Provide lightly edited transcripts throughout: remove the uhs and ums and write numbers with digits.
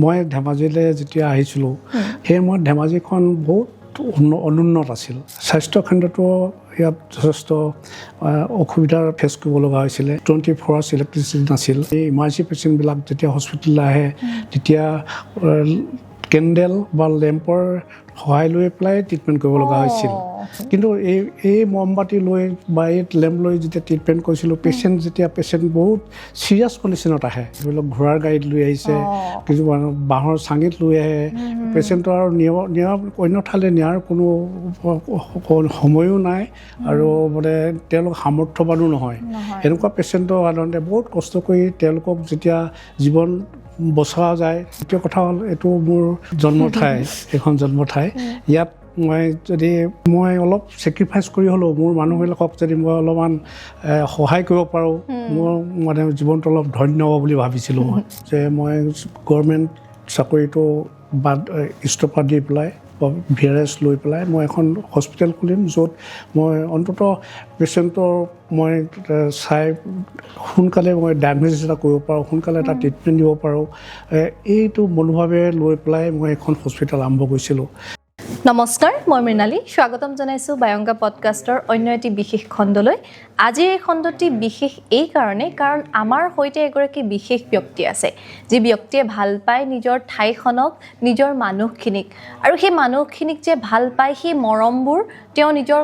মই ধেমাজিলৈ যেতিয়া আহিছিলোঁ সেই সময়ত ধেমাজিখন বহুত অনুন্নত আছিল। স্বাস্থ্য কেন্দ্ৰটো ইয়াত যথেষ্ট অসুবিধাৰ ফেচ কৰিব লগা হৈছিলে। 24 hours ইলেক্ট্ৰিচিটি নাছিল। এই ইমাৰ্জেঞ্চি পেচেণ্টবিলাক যেতিয়া হস্পিটেললৈ আহে তেতিয়া কেণ্ডেল বা লেম্পৰ সহায় লৈ পেলাই ট্ৰিটমেণ্ট কৰিব লগা হৈছিল। কিন্তু এই মমবাতি লৈ বা এই লেম্প লৈ যেতিয়া ট্ৰিটমেণ্ট কৰিছিলোঁ, পেচেণ্ট বহুত চিৰিয়াছ কণ্ডিশ্যনত আহে। ধৰি লওক ঘোঁৰাৰ গাড়ীত লৈ আহিছে, কিছুমান বাঁহৰ চাঙিত লৈ আহে। পেচেণ্টৰ আৰু অন্য ঠাইলৈ নিয়াৰ কোনো সময়ো নাই আৰু মানে তেওঁলোক সামৰ্থ্যৱানো নহয়। এনেকুৱা পেচেণ্টৰ সাধাৰণতে বহুত কষ্ট কৰি তেওঁলোকক যেতিয়া জীৱন বচোৱা যায়। দ্বিতীয় কথা হ'ল এইটো মোৰ জন্মঠাই, এইখন জন্মঠাই। ইয়াত মই অলপ ছেক্ৰিফাইচ কৰি হ'লেও মোৰ মানুহবিলাকক যদি মই অলপমান সহায় কৰিব পাৰোঁ, মোৰ মানে জীৱনটো অলপ ধন্য হ'ব বুলি ভাবিছিলোঁ মই। যে মই গভৰ্ণমেণ্ট চাকৰিটো ইস্তফা দি পেলাই VRS লৈ পেলাই মই এখন হস্পিটেল খুলিম, য'ত মই অন্ততঃ পেচেণ্টৰ মই চাই সোনকালে মই ডায়েগন'চিছ এটা কৰিব পাৰোঁ, সোনকালে এটা ট্ৰিটমেণ্ট দিব পাৰোঁ। এইটো মনোভাৱেৰে লৈ পেলাই মই এখন হস্পিটেল আৰম্ভ কৰিছিলোঁ। নমস্কাৰ, মই মৃণালী। স্বাগতম জনাইছোঁ বায়ংগা পডকাষ্টৰ অন্য এটি বিশেষ খণ্ডলৈ। আজিৰ এই খণ্ডটি বিশেষ এই কাৰণেই কাৰণ আমাৰ সৈতে এগৰাকী বিশেষ ব্যক্তি আছে, যি ব্যক্তিয়ে ভাল পায় নিজৰ ঠাইখনক, নিজৰ মানুহখিনিক, আৰু সেই মানুহখিনিক যে ভাল পায় সেই মৰমবোৰ তেওঁ নিজৰ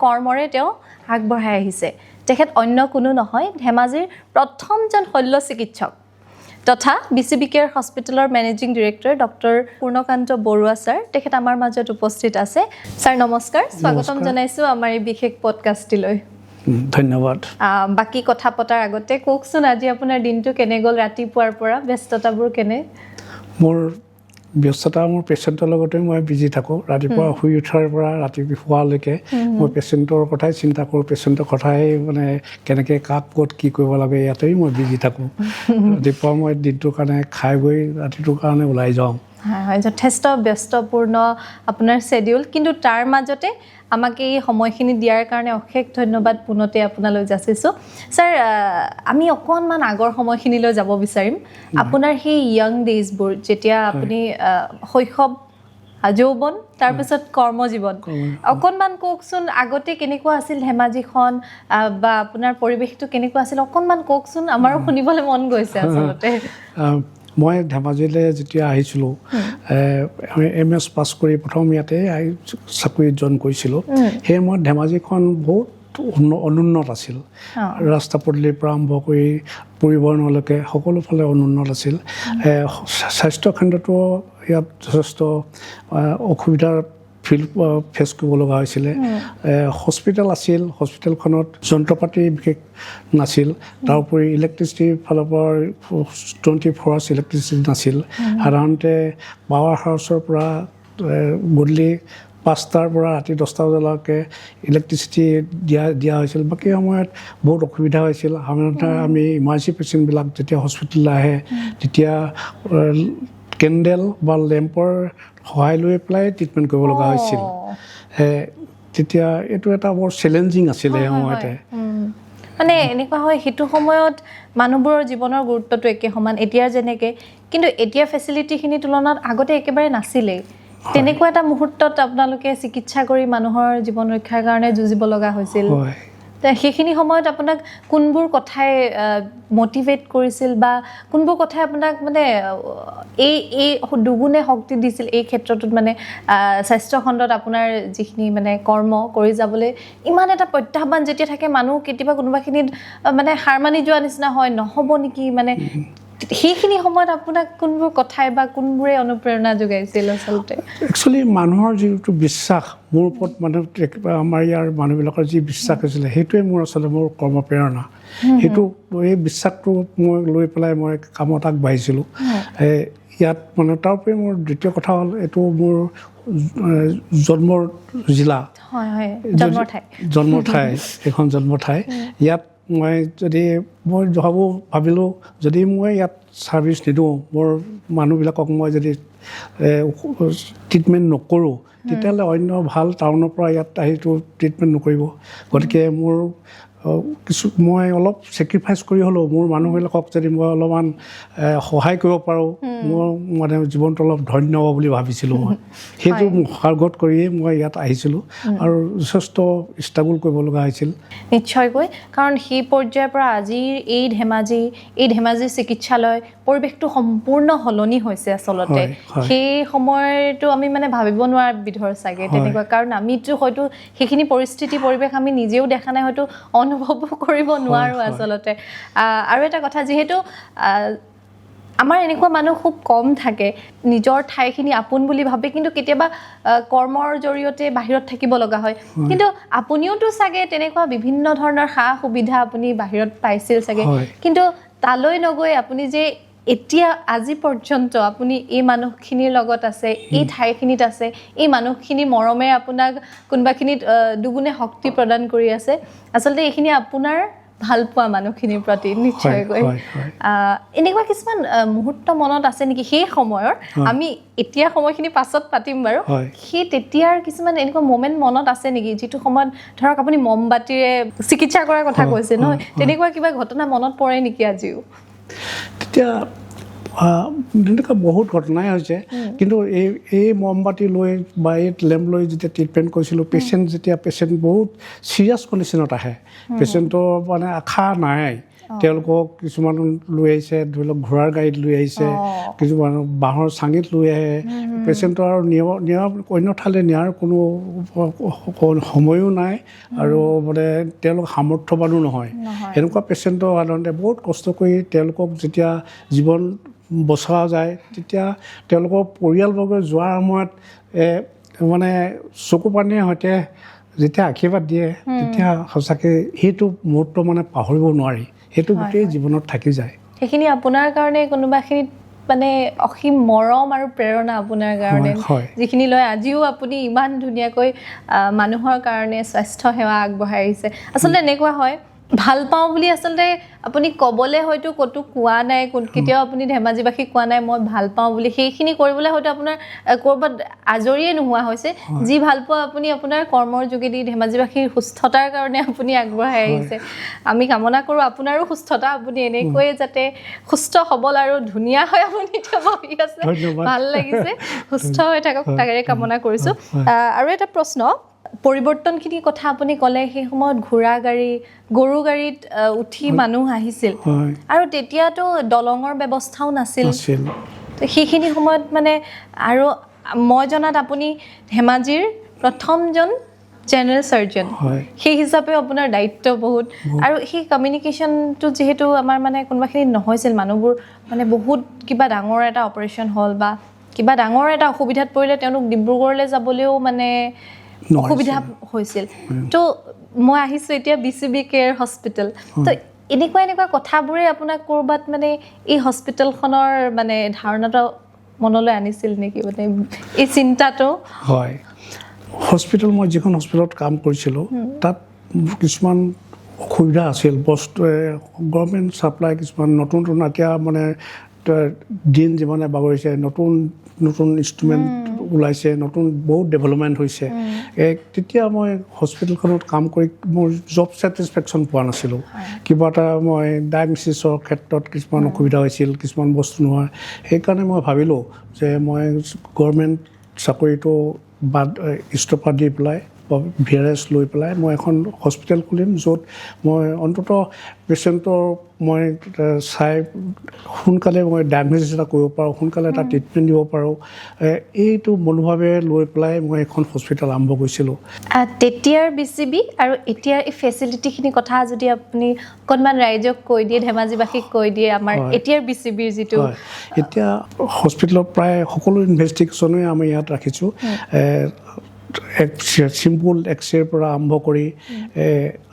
কৰ্মৰে তেওঁ আগবঢ়াই আহিছে। তেখেত অন্য কোনো নহয়, ধেমাজিৰ প্ৰথমজন শল্য চিকিৎসক তথা BCBK হস্পিটেলৰ managing director doctor Purnakanta Baruah sir. তেখেত আমাৰ মাজত উপস্থিত আছে। ছাৰ নমস্কাৰ, স্বাগতম জনাইছোঁ আমাৰ এই বিশেষ পডকাষ্টটিলৈ। ধন্যবাদ। বাকী কথা পতাৰ আগতে কওকচোন, আজি আপোনাৰ দিনটো কেনে গ'ল? ৰাতিপুৱাৰ পৰা ব্যস্ততাবোৰ কেনে? মোৰ পেচেণ্টৰ লগতে মই বিজি থাকোঁ। ৰাতিপুৱা শুই উঠাৰ পৰা ৰাতি শোৱালৈকে মই পেচেণ্টৰ কথাই চিন্তা কৰোঁ, পেচেণ্টৰ কথাই মানে কেনেকৈ কাক ক'ত কি কৰিব লাগে ইয়াতেই মই বিজি থাকোঁ। ৰাতিপুৱা মই দিনটোৰ কাৰণে খাই বৈ ৰাতিটোৰ কাৰণে ওলাই যাওঁ। হয়, যথেষ্ট ব্যস্তপূৰ্ণ আপোনাৰ শ্বেডিউল, কিন্তু তাৰ মাজতে আমাক এই সময়খিনি দিয়াৰ কাৰণে অশেষ ধন্যবাদ পোনতে আপোনালৈ যাচিছোঁ। ছাৰ, আমি অকণমান আগৰ সময়খিনিলৈ যাব বিচাৰিম। আপোনাৰ সেই য়াং ডেইজবোৰ, যেতিয়া আপুনি শৈশৱ, যৌৱন, তাৰপিছত কৰ্মজীৱন, অকণমান কওকচোন। আগতে কেনেকুৱা আছিল ধেমাজিখন বা আপোনাৰ পৰিৱেশটো কেনেকুৱা আছিল অকণমান কওকচোন, আমাৰো শুনিবলৈ মন গৈছে আচলতে। মই ধেমাজিলৈ যেতিয়া আহিছিলোঁ, MS পাছ কৰি প্ৰথম ইয়াতে চাকৰিত জইন কৰিছিলোঁ। সেই সময়ত ধেমাজিখন বহুত অনুন্নত আছিল। ৰাস্তা পদূলিৰ পৰা আৰম্ভ কৰি পৰিবহণলৈকে সকলো ফালে অনুন্নত আছিল। স্বাস্থ্য কেন্দ্ৰটো ইয়াত যথেষ্ট অসুবিধাৰ ফেচ কৰিব লগা হৈছিলে। হস্পিটেল আছিল, হস্পিটেলখনত যন্ত্ৰ পাতি বিশেষ নাছিল। তাৰোপৰি ইলেক্ট্ৰিচিটিৰ ফালৰ পৰা 24 hours ইলেক্ট্ৰিচিটি নাছিল। সাধাৰণতে পাৱাৰ হাউচৰ পৰা গধূলি 5টাৰ পৰা ৰাতি 10টা বজালৈকে ইলেক্ট্ৰিচিটি দিয়া হৈছিল। বাকী সময়ত বহুত অসুবিধা হৈছিল। সাধাৰণতে আমি ইমাৰ্জেঞ্চি পেচেণ্টবিলাক যেতিয়া হস্পিটেললৈ আহে তেতিয়া কেণ্ডেল বা লেম্পৰ সহায় লৈ পেলাই ট্ৰিটমেণ্ট কৰিব লগা হৈছিল। তেতিয়া এইটো এটা বৰ চেলেঞ্জিং আছিলে এই সময়তে। মানে এনেকুৱা হয়, সেইটো সময়ত মানুহবোৰৰ জীৱনৰ গুৰুত্বটো একে সমান এতিয়াৰ যেনেকৈ, কিন্তু এতিয়া ফেচিলিটিখিনিৰ তুলনাত আগতে একেবাৰে নাছিলেই। তেনেকুৱা এটা মুহূৰ্তত আপোনালোকে চিকিৎসা কৰি মানুহৰ জীৱন ৰক্ষাৰ কাৰণে যুঁজিব লগা হৈছিল। সেইখিনি সময়ত আপোনাক কোনবোৰ কথাই মটিভেট কৰিছিল বা কোনবোৰ কথাই আপোনাক মানে এই দুগুণে শক্তি দিছিল এই ক্ষেত্ৰটোত, মানে স্বাস্থ্যখণ্ডত আপোনাৰ যিখিনি মানে কৰ্ম কৰি যাবলৈ? ইমান এটা প্ৰত্যাহ্বান যেতিয়া থাকে, মানুহ কেতিয়াবা কোনোবাখিনিত মানে হাৰ মানি যোৱা নিচিনা হয়, নহ'ব নেকি, মানে সেইখিনি সময়ত আপোনাক কোনবোৰ কথাই বা কোনবোৰে অনুপ্ৰেৰণা যোগাইছিল আচলতে? একচুৱেলি মানুহৰ যিটো বিশ্বাস মোৰ ওপৰত, আমাৰ ইয়াৰ মানুহবিলাকৰ যি বিশ্বাস হৈছিলে, সেইটোৱে মোৰ আচলতে মোৰ কৰ্মপ্ৰেৰণা। এই বিশ্বাসটো মই লৈ পেলাই মই কামত আগবাঢ়িছিলোঁ ইয়াত। মানে তাৰোপৰি মোৰ দ্বিতীয় কথা হ'ল, এইটো মোৰ জন্মৰ জিলা, জন্মঠাই, এইখন জন্মঠাই। ইয়াত মই ভাবিলোঁ যদি মই ইয়াত ছাৰ্ভিচ নিদিওঁ, মোৰ মানুহবিলাকক মই যদি ট্ৰিটমেণ্ট নকৰোঁ, তেতিয়াহ'লে অন্য ভাল টাউনৰ পৰা ইয়াত আহিটো ট্ৰিটমেণ্ট নকৰিব। গতিকে মোৰ কিছু মই অলপ ছেক্ৰিফাইচ কৰি হ'লেও মোৰ মানুহবিলাকক যদি মই অলপমান সহায় কৰিব পাৰোঁ মোৰ মানে জীৱনটো অলপ ধন্য হ'ব বুলি ভাবিছিলোঁ মই সেইটো সাৰ্গত কৰিয়ে মই ইয়াত আহিছিলোঁ আৰু যথেষ্ট ষ্ট্ৰাগল কৰিব লগা হৈছিল নিশ্চয়কৈ কাৰণ সেই পৰ্যায়ৰ পৰা আজিৰ এই ধেমাজি চিকিৎসালয় পৰিৱেশটো সম্পূৰ্ণ সলনি হৈছে আচলতে সেই সময়টো আমি মানে ভাবিব নোৱাৰা বিধৰ চাগে তেনেকুৱা কাৰণ আমিতো হয়তো সেইখিনি পৰিস্থিতি পৰিৱেশ আমি নিজেও দেখা নাই হয়তো অনুভৱ কৰিব নোৱাৰোঁ আচলতে আৰু এটা কথা যিহেতু আমাৰ এনেকুৱা মানুহ খুব কম থাকে নিজৰ ঠাইখিনি আপোন বুলি ভাবে কিন্তু কেতিয়াবা কৰ্মৰ জৰিয়তে বাহিৰত থাকিব লগা হয় কিন্তু আপুনিওতো চাগে তেনেকুৱা বিভিন্ন ধৰণৰ সা সুবিধা আপুনি বাহিৰত পাইছিল চাগে কিন্তু তালৈ নগৈ আপুনি যে এতিয়া আজি পৰ্যন্ত আপুনি এই মানুহখিনিৰ লগত আছে এই ঠাইখিনিত আছে এই মানুহখিনি মৰমে আপোনাক কোনোবাখিনিত দুগুণে শক্তি প্ৰদান কৰি আছে আচলতে এইখিনি আপোনাৰ ভাল পোৱা মানুহখিনিৰ প্ৰতি নিশ্চয়কৈ এনেকুৱা কিছুমান মুহূৰ্ত মনত আছে নেকি সেই সময়ৰ আমি এতিয়া সময়খিনি পাছত পাতিম বাৰু সেই তেতিয়াৰ কিছুমান এনেকুৱা মোমেণ্ট মনত আছে নেকি যিটো সময়ত ধৰক আপুনি মমবাতিৰে চিকিৎসা কৰাৰ কথা কৈছে নহয় তেনেকুৱা কিবা ঘটনা মনত পৰে নেকি আজিও তেতিয়া তেনেকুৱা বহুত ঘটনাই হৈছে কিন্তু এই মমবাতি লৈ বা এই লেম্প লৈ যেতিয়া ট্ৰিটমেণ্ট কৰিছিলোঁ পেচেণ্ট বহুত ছিৰিয়াছ কণ্ডিশ্যনত আহে পেচেণ্টৰ মানে আশা নাই তেওঁলোকক কিছুমান লৈ আহিছে ধৰি লওক ঘোঁৰাৰ গাড়ীত লৈ আহিছে কিছুমান বাঁহৰ চাঙিত লৈ আহে পেচেণ্টৰ আৰু অন্য ঠাইলৈ নিয়াৰ কোনো সময়ো নাই আৰু মানে তেওঁলোক সামৰ্থ্যৱানো নহয় এনেকুৱা পেচেণ্টৰ সাধাৰণতে বহুত কষ্ট কৰি তেওঁলোকক যেতিয়া জীৱন বচোৱা যায় তেতিয়া তেওঁলোকৰ পৰিয়ালবৰ্গ যোৱাৰ সময়ত মানে চকু পানীৰ সৈতে যেতিয়া আশীৰ্বাদ দিয়ে তেতিয়া সঁচাকৈ সেইটো মুহূৰ্ত মানে পাহৰিব নোৱাৰি সেইটো গোটেই জীৱনত থাকি যায় সেইখিনি আপোনাৰ কাৰণে কোনোবাখিনিত মানে অসীম মৰম আৰু প্ৰেৰণা আপোনাৰ কাৰণে যিখিনি লৈ আজিও আপুনি ইমান ধুনীয়াকৈ মানুহৰ কাৰণে স্বাস্থ্য সেৱা আগবঢ়াই আহিছে আচলতে এনেকুৱা হয় ভাল পাওঁ বুলি আচলতে আপুনি ক'বলৈ হয়তো ক'তো কোৱা নাই কেতিয়াও আপুনি ধেমাজিবাসীক কোৱা নাই মই ভাল পাওঁ বুলি সেইখিনি কৰিবলৈ হয়তো আপোনাৰ ক'ৰবাত আজৰিয়ে নোহোৱা হৈছে যি ভাল পোৱা আপুনি আপোনাৰ কৰ্মৰ যোগেদি ধেমাজিবাসীৰ সুস্থতাৰ কাৰণে আপুনি আগবঢ়াই আহিছে আমি কামনা কৰোঁ আপোনাৰো সুস্থতা আপুনি এনেকৈয়ে যাতে সুস্থ সবল আৰু ধুনীয়া হৈ আপুনি এতিয়া বহি আছে ভাল লাগিছে সুস্থ হৈ থাকক তাকে কামনা কৰিছোঁ আৰু এটা প্ৰশ্ন পৰিৱৰ্তনখিনিৰ কথা আপুনি ক'লে সেই সময়ত ঘোঁৰা গাড়ী গৰু গাড়ীত উঠি মানুহ আহিছিল আৰু তেতিয়াতো দলঙৰ ব্যৱস্থাও নাছিল সেইখিনি সময়ত মানে আৰু মই জনাত আপুনি ধেমাজিৰ প্ৰথমজন জেনেৰেল চাৰ্জন সেই হিচাপেও আপোনাৰ দায়িত্ব বহুত আৰু সেই কমিউনিকেশ্যনটো যিহেতু আমাৰ মানে কোনোবাখিনি নহৈছিল মানুহবোৰ মানে বহুত কিবা ডাঙৰ এটা অপাৰেশ্যন হ'ল বা কিবা ডাঙৰ এটা অসুবিধাত পৰিলে তেওঁলোক ডিব্ৰুগড়লৈ যাবলৈও মানে অসুবিধা হৈছিল তো মই আহিছোঁ এতিয়া BCB কেয়াৰ হস্পিটেল তো এনেকুৱা কথাবোৰে আপোনাক ক'ৰবাত মানে এই হস্পিটেলখনৰ মানে ধাৰণাটো মনলৈ আনিছিল নেকি মানে এই চিন্তাটো হয় হস্পিটেল মই যিখন হস্পিটেলত কাম কৰিছিলোঁ তাত কিছুমান অসুবিধা আছিল বস্তুৱে গভৰ্ণমেণ্ট ছাপ্লাই কিছুমান নতুন এতিয়া মানে দিন যিমানে বাগৰিছে নতুন ইনষ্ট্ৰুমেণ্ট ওলাইছে নতুন বহুত ডেভেলপমেণ্ট হৈছে তেতিয়া মই হস্পিটেলখনত কাম কৰি মোৰ জব ছেটিছফেকশ্যন পোৱা নাছিলোঁ কিবা এটা মই ডায়েগনচিছৰ ক্ষেত্ৰত কিছুমান অসুবিধা হৈছিল কিছুমান বস্তু নহয় সেইকাৰণে মই ভাবিলোঁ যে মই গভৰ্ণমেণ্ট চাকৰিটো বাদ ইস্তফা দি পেলাই VRS লৈ পেলাই মই এখন হস্পিটেল খুলিম য'ত মই অন্ততঃ পেচেণ্টৰ মই চাই সোনকালে মই ডায়েগনচিছ এটা কৰিব পাৰোঁ সোনকালে এটা ট্ৰিটমেণ্ট দিব পাৰোঁ এইটো মনোভাৱে লৈ পেলাই মই এখন হস্পিটেল আৰম্ভ কৰিছিলোঁ তেতিয়াৰ BCB আৰু এতিয়াৰ এই ফেচিলিটিখিনি কথা যদি আপুনি অকণমান ৰাইজক কৈ দিয়ে ধেমাজিবাসীক কৈ দিয়ে আমাৰ এতিয়াৰ BCBৰ যিটো এতিয়া হস্পিটেলত প্ৰায় সকলো ইনভেষ্টিগেশ্যনেই আমি ইয়াত ৰাখিছোঁ চিম্পল এক্সৰেৰ পৰা আৰম্ভ কৰি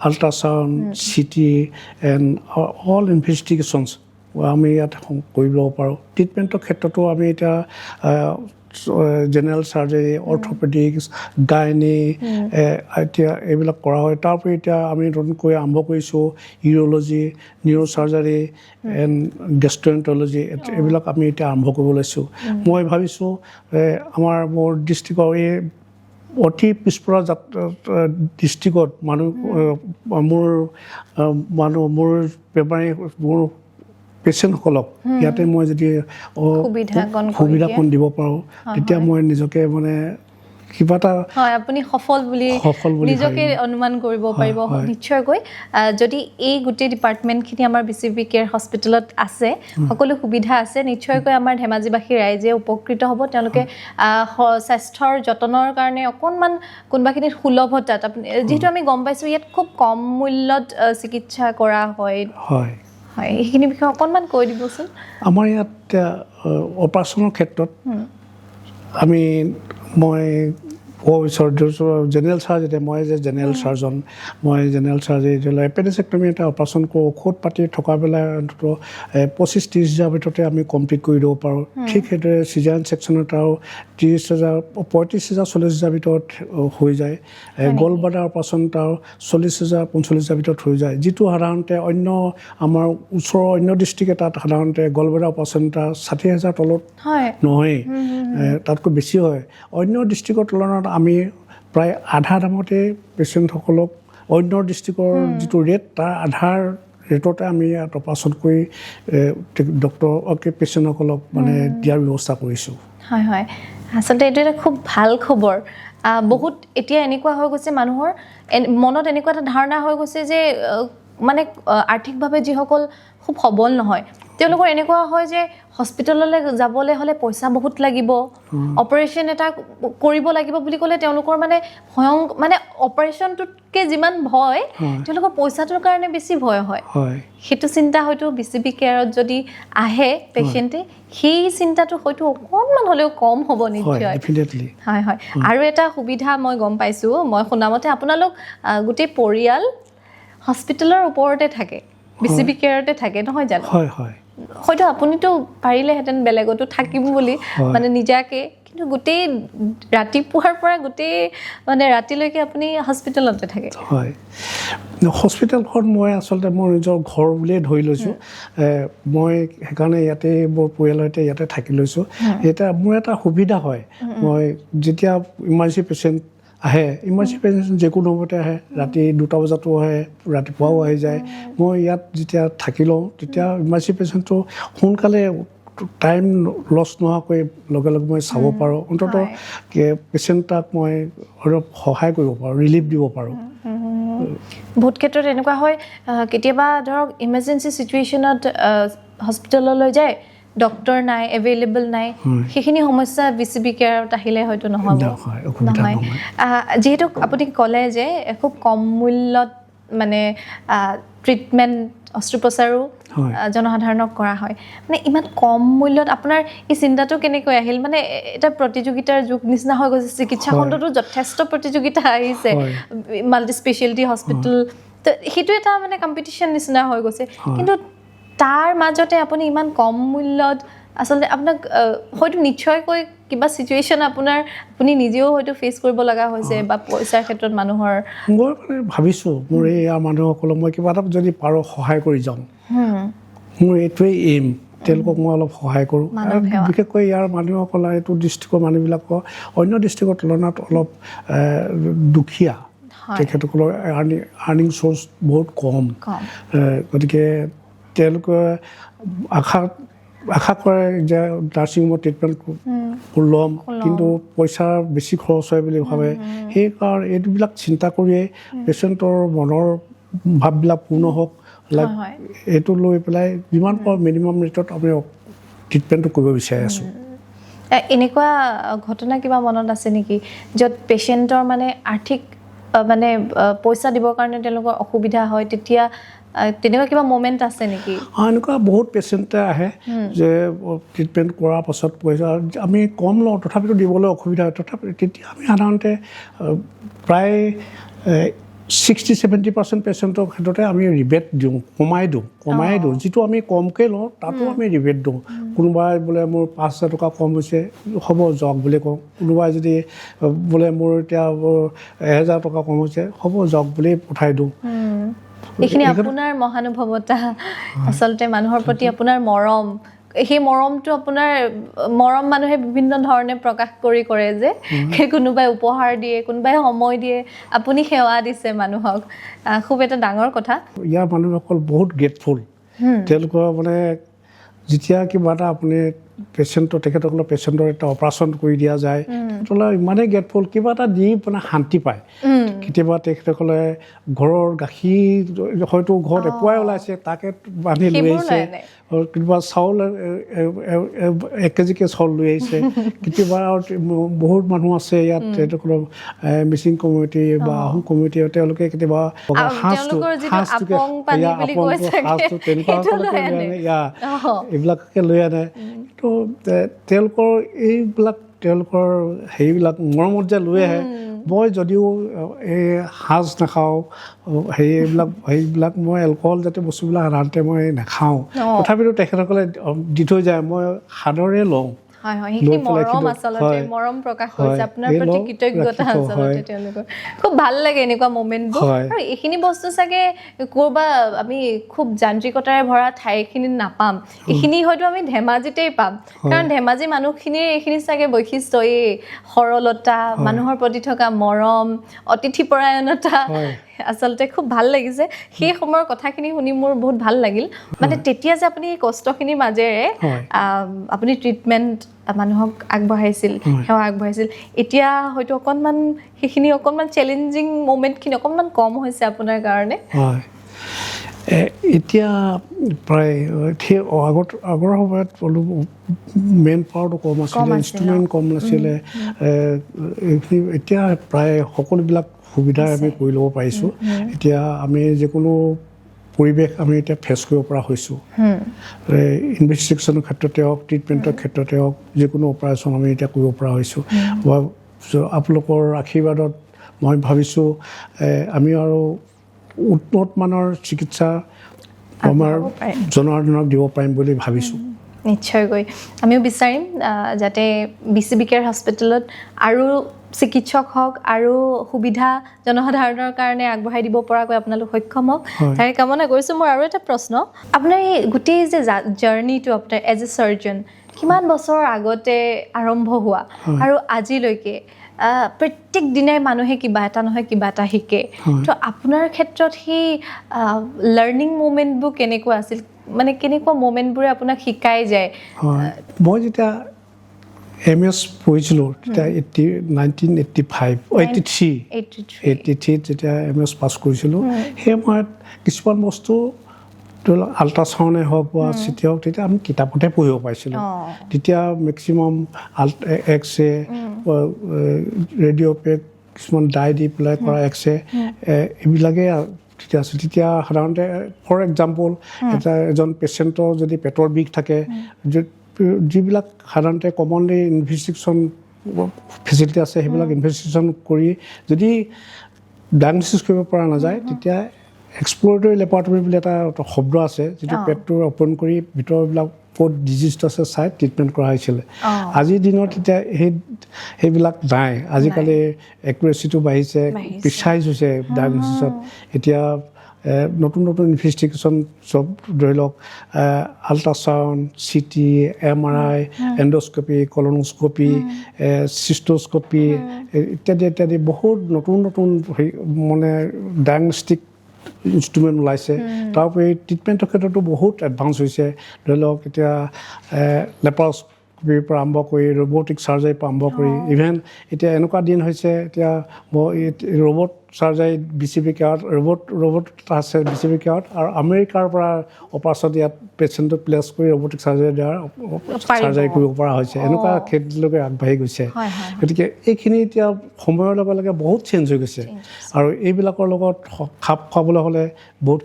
আল্ট্ৰাচাউণ্ড CT এণ্ড অল ইনভেষ্টিগেশ্যনছ আমি ইয়াত কৰি ল'ব পাৰোঁ ট্ৰিটমেণ্টৰ ক্ষেত্ৰতো আমি এতিয়া জেনেৰেল চাৰ্জাৰী অৰ্থপেডিক্স গাইনী এতিয়া এইবিলাক কৰা হয় তাৰপৰি এতিয়া আমি নতুনকৈ আৰম্ভ কৰিছোঁ ইউৰ'লজি নিউৰ' চাৰ্জাৰী এণ্ড গেষ্ট্ৰ'এণ্ট্ৰলজি এইবিলাক আমি এতিয়া আৰম্ভ কৰিব লৈছোঁ মই ভাবিছোঁ মোৰ ডিষ্ট্ৰিক্টৰ এই অতি পিছপৰা ডিষ্ট্ৰিক্টত মোৰ বেমাৰী মোৰ পেচেণ্টসকলক ইয়াতে মই যদি সুবিধাকণ দিব পাৰোঁ তেতিয়া মই নিজকে মানে কিবা এটা আপুনি সফল বুলি নিজকে অনুমান কৰিব পাৰিব নিশ্চয়কৈ যদি এই গোটেই ডিপাৰ্টমেণ্টখিনি আমাৰ BCB কেয়াৰ হস্পিটেলত আছে সকলো সুবিধা আছে নিশ্চয়কৈ আমাৰ ধেমাজিবাসী ৰাইজে উপকৃত হ'ব তেওঁলোকে স্বাস্থ্যৰ যতনৰ কাৰণে অকণমান কোনোবাখিনিত সুলভতাত যিহেতু আমি গম পাইছোঁ ইয়াত খুব কম মূল্যত চিকিৎসা কৰা হয় হয় এইখিনি বিষয়ে অকণমান কৈ দিবচোন আমাৰ ইয়াত অপাৰেশ্যনৰ ক্ষেত্ৰত মই জেনেৰেল চাৰ্জাৰী মই যে জেনেৰেল চাৰ্জন মই জেনেৰেল চাৰ্জাৰী এপেণ্ডিচেক্টমী এটা অপাৰেশ্যন কৰোঁ ঔষধ পাতি থকা পেলাই অন্তত 25-30 হাজাৰ ভিতৰতে আমি কমপ্লিট কৰি দিব পাৰোঁ ঠিক সেইদৰে চিজাৰিয়ান ছেকশ্যনত আৰু 35,000 40,000 ভিতৰত হৈ যায় গল্ড ব্লাডাৰ অপাৰেশ্যনত আৰু 40,000 45,000 ভিতৰত হৈ যায় যিটো সাধাৰণতে অন্য আমাৰ ওচৰৰ অন্য ডিষ্ট্ৰিক্ট এটাত সাধাৰণতে গল্ড ব্লাডাৰ অপাৰেশ্যন এটা 60,000 তলত নহয়েই তাতকৈ বেছি হয় অন্য ডিষ্ট্ৰিক্টৰ তুলনাত আমি প্ৰায় আধা দামতে পেচেণ্টসকলক অন্য ডিষ্ট্ৰিক্টৰ যিটো ৰেট তাৰ আধাৰ ৰেটতে আমি ইয়াত অপাৰেশ্যন কৰি ডক্টৰকে পেচেণ্টসকলক মানে দিয়াৰ ব্যৱস্থা কৰিছোঁ হয় হয় আচলতে এইটো এটা খুব ভাল খবৰ বহুত এতিয়া এনেকুৱা হৈ গৈছে মানুহৰ মনত এনেকুৱা এটা ধাৰণা হৈ গৈছে যে মানে আৰ্থিকভাৱে যিসকল খুব সবল নহয় তেওঁলোকৰ এনেকুৱা হয় যে হস্পিটেললৈ যাবলৈ হ'লে পইচা বহুত লাগিব অপাৰেশ্যন এটা কৰিব লাগিব বুলি ক'লে তেওঁলোকৰ মানে মানে অপাৰেশ্যনটোতকৈ যিমান ভয় তেওঁলোকৰ পইচাটোৰ কাৰণে বেছি ভয় হয় সেইটো চিন্তা হয়তো BCB কেয়াৰত যদি আহে পেচেণ্টে সেই চিন্তাটো হয়তো অকণমান হ'লেও কম হ'ব নিশ্চয় হয় হয় আৰু এটা সুবিধা মই গম পাইছোঁ মই শুনামতে আপোনালোক গোটেই পৰিয়াল হস্পিটেলৰ ওপৰতে থাকে BCB কেয়াৰতে থাকে নহয় জানো হয় হয় হয়তো আপুনিতো পাৰিলেহেঁতেন বেলেগতো থাকিম বুলি মানে নিজাকে কিন্তু গোটেই ৰাতিপুৱাৰ পৰা গোটেই মানে ৰাতিলৈকে আপুনি হস্পিটেলতে থাকে হয় হস্পিটেলখন মই আচলতে মোৰ নিজৰ ঘৰ বুলিয়ে ধৰি লৈছোঁ মই সেইকাৰণে ইয়াতে মোৰ পৰিয়ালৰ সৈতে ইয়াতে থাকি লৈছোঁ এতিয়া মোৰ এটা সুবিধা হয় মই যেতিয়া ইমাৰ্জেঞ্চি পেচেণ্ট আহে ইমাৰ্জেঞ্চি পেচেণ্ট যিকোনো সময়তে আহে ৰাতি 2টা বজাতো আহে ৰাতিপুৱাও আহি যায় মই ইয়াত যেতিয়া থাকি লওঁ তেতিয়া ইমাৰ্জেঞ্চি পেচেণ্টটো সোনকালে টাইম লছ নোহোৱাকৈ লগে লগে মই চাব পাৰোঁ অন্ততঃ পেচেণ্টক মই অলপ সহায় কৰিব পাৰোঁ ৰিলিফ দিব পাৰোঁ বহুত ক্ষেত্ৰত এনেকুৱা হয় কেতিয়াবা ধৰক ইমাৰ্জেঞ্চি চিটুৱেশ্যনত হস্পিটেললৈ যায় ডক্টৰ নাই এভেইলেবল নাই সেইখিনি সমস্যা BCB কেয়াৰত আহিলে হয়তো নহ'ব নহয় যিহেতু আপুনি ক'লে যে খুব কম মূল্যত মানে ট্ৰিটমেণ্ট অস্ত্ৰোপচাৰো জনসাধাৰণক কৰা হয় মানে ইমান কম মূল্যত আপোনাৰ এই চিন্তাটো কেনেকৈ আহিল মানে এটা প্ৰতিযোগিতাৰ যুগ নিচিনা হৈ গৈছে চিকিৎসা খণ্ডতো যথেষ্ট প্ৰতিযোগিতা আহিছে মাল্টি স্পেচিয়েলিটি হস্পিটেল তো সেইটো এটা মানে কম্পিটিশ্যন নিচিনা হৈ গৈছে কিন্তু তাৰ মাজতে আপুনি ইমান কম মূল্যত আচলতে আপোনাক হয়তো নিশ্চয়কৈ কিবা চিটুৱেশ্যন আপুনি নিজেও হয়তো ফেচ কৰিব লগা হৈছে বা পইচাৰ ক্ষেত্ৰত মানুহৰ মই মানে ভাবিছোঁ মোৰ এই মানুহসকলক মই কিবা এটা যদি পাৰোঁ সহায় কৰি যাওঁ মোৰ এইটোৱেই এইম তেওঁলোকক মই অলপ সহায় কৰোঁ বিশেষকৈ ইয়াৰ মানুহসকল এইটো ডিষ্ট্ৰিক্টৰ মানুহবিলাকৰ অন্য ডিষ্ট্ৰিক্টৰ তুলনাত অলপ দুখীয়া তেখেতসকলৰ আৰ্নিং চ'ৰ্চ বহুত কম গতিকে তেওঁলোকে আশা কৰে যে নাৰ্ছিং হোমত ট্ৰিটমেণ্ট ল'ম কিন্তু পইচা বেছি খৰচ হয় বুলি ভাবে সেইকাৰণে এইবিলাক চিন্তা কৰিয়ে পেচেণ্টৰ মনৰ ভাৱবিলাক পূৰ্ণ হওক লাইক এইটো লৈ পেলাই যিমান পাৰোঁ মিনিমাম ৰেটত আমি ট্ৰিটমেণ্টটো কৰিব বিচাৰি আছোঁ এনেকুৱা ঘটনা কিবা মনত আছে নেকি য'ত পেচেণ্টৰ মানে আৰ্থিক মানে পইচা দিবৰ কাৰণে তেওঁলোকৰ অসুবিধা হয় তেতিয়া তেনেকুৱা কিবা মোমেণ্ট আছে নেকি এনেকুৱা বহুত পেচেণ্টে আহে যে ট্ৰিটমেণ্ট কৰাৰ পাছত পইচা আমি কম লওঁ তথাপিতো দিবলৈ অসুবিধা হয় তথাপি তেতিয়া আমি সাধাৰণতে প্ৰায় 60-70% পেচেণ্টৰ ক্ষেত্ৰতে আমি ৰিবেট দিওঁ কমাই দিওঁ যিটো আমি কমকৈ লওঁ তাতো আমি ৰিবেট দিওঁ কোনোবাই বোলে মোৰ 5,000 টকা কম হৈছে হ'ব যাওক বুলি কওঁ কোনোবাই যদি বোলে মোৰ এতিয়া 1,000 টকা কম হৈছে হ'ব যাওক বুলি পঠাই দিওঁ এইখিনি আপোনাৰ মহানুভৱতা আচলতে মানুহৰ প্ৰতি আপোনাৰ মৰম সেই মৰমটো আপোনাৰ মৰম মানুহে বিভিন্ন ধৰণে প্ৰকাশ কৰে যে কোনোবাই উপহাৰ দিয়ে, কোনোবাই সময় দিয়ে, আপুনি সেৱা দিছে মানুহক, খুব এটা ডাঙৰ কথা। ইয়াৰ মানুহসকল বহুত গ্ৰেটফুল। তেওঁলোকৰ মানে যেতিয়া কিবা এটা আপুনি তেখেতসকলৰ পেচেণ্টৰ এটা অপাৰেশ্যন কৰি দিয়া যায়, তেখেতসকলে ইমানেই গ্ৰেটফুল, কিবা এটা দি মানে শান্তি পায়। কেতিয়াবা তেখেতসকলে ঘৰৰ গাখীৰ হয়তো ঘৰত এপুৱাই ওলাইছে, তাকে বান্ধি লৈ আহিছে, কেতিয়াবা চাউল 1 কেজিকৈ চাউল লৈ আহিছে। কেতিয়াবা বহুত মানুহ আছে ইয়াত, তেখেতসকলৰ মিচিং কমিউনিটি বা আহোম কমিউনিটি, তেওঁলোকে কেতিয়াবা এইবিলাককে লৈ আনে। তো তেওঁলোকৰ তেওঁলোকৰ হেৰিবিলাক মৰমত যে লৈ আহে, মই যদিও এই সাজ নাখাওঁ, সেইবিলাক মই এলকহল জাতীয় বস্তুবিলাক সাধাৰণতে মই নাখাওঁ, তথাপিতো তেখেতসকলে দি থৈ যায়, মই সাদৰে লওঁ। মৰম প্ৰকাশ কৰিছে, আপোনাৰ প্ৰতি কৃতজ্ঞতা আচলতে তেওঁলোকৰ। খুব ভাল লাগে এনেকুৱা মমেণ্টবোৰ। আৰু এইখিনি বস্তু চাগে ক'ৰবাত আমি খুব যান্ত্ৰিকতাৰে ভৰা ঠাইখিনিত নাপাম, এইখিনি হয়তো আমি ধেমাজিতেই পাম। কাৰণ ধেমাজি মানুহখিনিৰ এইখিনি চাগে বৈশিষ্ট্য, এই সৰলতা, মানুহৰ প্ৰতি থকা মৰম, অতিথিপৰায়ণতা, আচলতে খুব ভাল লাগিছে। সেই সময়ৰ কথাখিনি শুনি মোৰ বহুত ভাল লাগিল। মানে তেতিয়া যে আপুনি এই কষ্টখিনিৰ মাজেৰে আপুনি ট্ৰিটমেণ্ট মানুহক আগবঢ়াইছিল, সেৱা আগবঢ়াইছিল, এতিয়া হয়তো অকণমান সেইখিনি অকণমান চেলেঞ্জিং মমেণ্টখিনি অকণমান কম হৈছে আপোনাৰ কাৰণে। হয়, এতিয়া প্ৰায় আগৰ সময়ত মেন পাৱাৰটো কম আছিলে, ইনষ্ট্ৰুমেণ্ট কম নাছিলে। এতিয়া প্ৰায় সকলোবিলাক সুবিধা আমি কৰি ল'ব পাৰিছোঁ। এতিয়া আমি যিকোনো পৰিৱেশ আমি এতিয়া ফেচ কৰিব পৰা হৈছোঁ। ইনভেষ্টিগেশ্যনৰ ক্ষেত্ৰতে হওক, ট্ৰিটমেণ্টৰ ক্ষেত্ৰতে হওক, যিকোনো অপাৰেশ্যন আমি এতিয়া কৰিব পৰা হৈছোঁ। আপোনালোকৰ আশীৰ্বাদত মই ভাবিছোঁ আমি আৰু উন্নত মানৰ চিকিৎসা আমাৰ জনসাধাৰণক দিব পাৰিম বুলি ভাবিছোঁ। নিশ্চয়কৈ আমিও বিচাৰিম যাতে BCB কেয়াৰ হস্পিটেলত আৰু চিকিৎসক হওক, আৰু সুবিধা জনসাধাৰণৰ কাৰণে আগবঢ়াই দিব পৰাকৈ আপোনালোক সক্ষম হওক, তাৰে কামনা কৰিছোঁ। মোৰ আৰু এটা প্ৰশ্ন, আপোনাৰ এই গোটেই যে জাৰ্ণিটো আপোনাৰ এজ এ চাৰ্জন কিমান বছৰৰ আগতে আৰম্ভ হোৱা আৰু আজিলৈকে প্ৰত্যেক দিনাই মানুহে কিবা এটা নহয় কিবা এটা শিকে, তো আপোনাৰ ক্ষেত্ৰত সেই লাৰ্ণিং মুমেণ্টবোৰ কেনেকুৱা আছিল? মানে কেনেকুৱা মুমেণ্টবোৰে আপোনাক শিকাই যায়? মই যেতিয়া MS পঢ়িছিলোঁ তেতিয়া 1983 যেতিয়া MS পাছ কৰিছিলোঁ, সেই সময়ত কিছুমান বস্তু ধৰি লওক আল্ট্ৰাচাউণ্ডে হওক বা চিটি হওক, তেতিয়া আমি কিতাপতে পঢ়িব পাৰিছিলোঁ। তেতিয়া মেক্সিমাম এক্স-ৰে, ৰেডিঅ' পেক, কিছুমান ডাই দি পেলাই কৰা এক্স-ৰে, এইবিলাকেই তেতিয়া আছিল। তেতিয়া সাধাৰণতে ফৰ এক্সাম্পল এজন পেচেণ্টৰ যদি পেটৰ বিষ থাকে, যিবিলাক সাধাৰণতে কমনলি ইনভেষ্টিগেশ্যন ফেচিলিটি আছে, সেইবিলাক ইনভেষ্টিগেশ্যন কৰি যদি ডায়েগনচিছ কৰিব পৰা নাযায়, তেতিয়া এক্সপ্ল'ৰেটৰী লেবৰেটৰী বুলি এটা শব্দ আছে, যিটো পেটটো অপেন কৰি ভিতৰবিলাক ক'ত ডিজিজটো আছে চাই ট্ৰিটমেণ্ট কৰা হৈছিলে। আজিৰ দিনত এতিয়া সেইবিলাক নাই। আজিকালি একুৰেচিটো বাঢ়িছে, প্ৰিচাইজ হৈছে ডায়েগনচিছত। এতিয়া নতুন নতুন ইনভেষ্টিগেশ্যন চব ধৰি লওক ultrasound, city, MRI, endoscopy, colonoscopy, চিষ্টস্কপি ইত্যাদি ইত্যাদি বহুত নতুন নতুন মানে ডায়েগনষ্টিক ইনষ্ট্ৰুমেণ্ট ওলাইছে। তাৰোপৰি ট্ৰিটমেণ্টৰ ক্ষেত্ৰতো বহুত এডভান্স হৈছে। ধৰি লওক এতিয়া লেপাৰস্কপিৰ পৰা আৰম্ভ কৰি, ৰবটিক চাৰ্জাৰীৰ পৰা আৰম্ভ কৰি, ইভেন এতিয়া এনেকুৱা দিন হৈছে, এতিয়া ৰবট চাৰ্জাৰী BCB কেয়াৰত, ৰবট আছে BCB কেয়াৰত, আৰু আমেৰিকাৰ পৰা অপাৰেশ্যন ইয়াত পেচেণ্টক প্লেচ কৰি ৰবটিক চাৰ্জাৰীৰ দ্বাৰা চাৰ্জাৰী কৰিব পৰা হৈছে। এনেকুৱা ক্ষেত্ৰলৈকে আগবাঢ়ি গৈছে। গতিকে এইখিনি এতিয়া সময়ৰ লগে লগে বহুত চেঞ্জ হৈ গৈছে, আৰু এইবিলাকৰ লগত খাপ খুৱাবলৈ হ'লে বহুত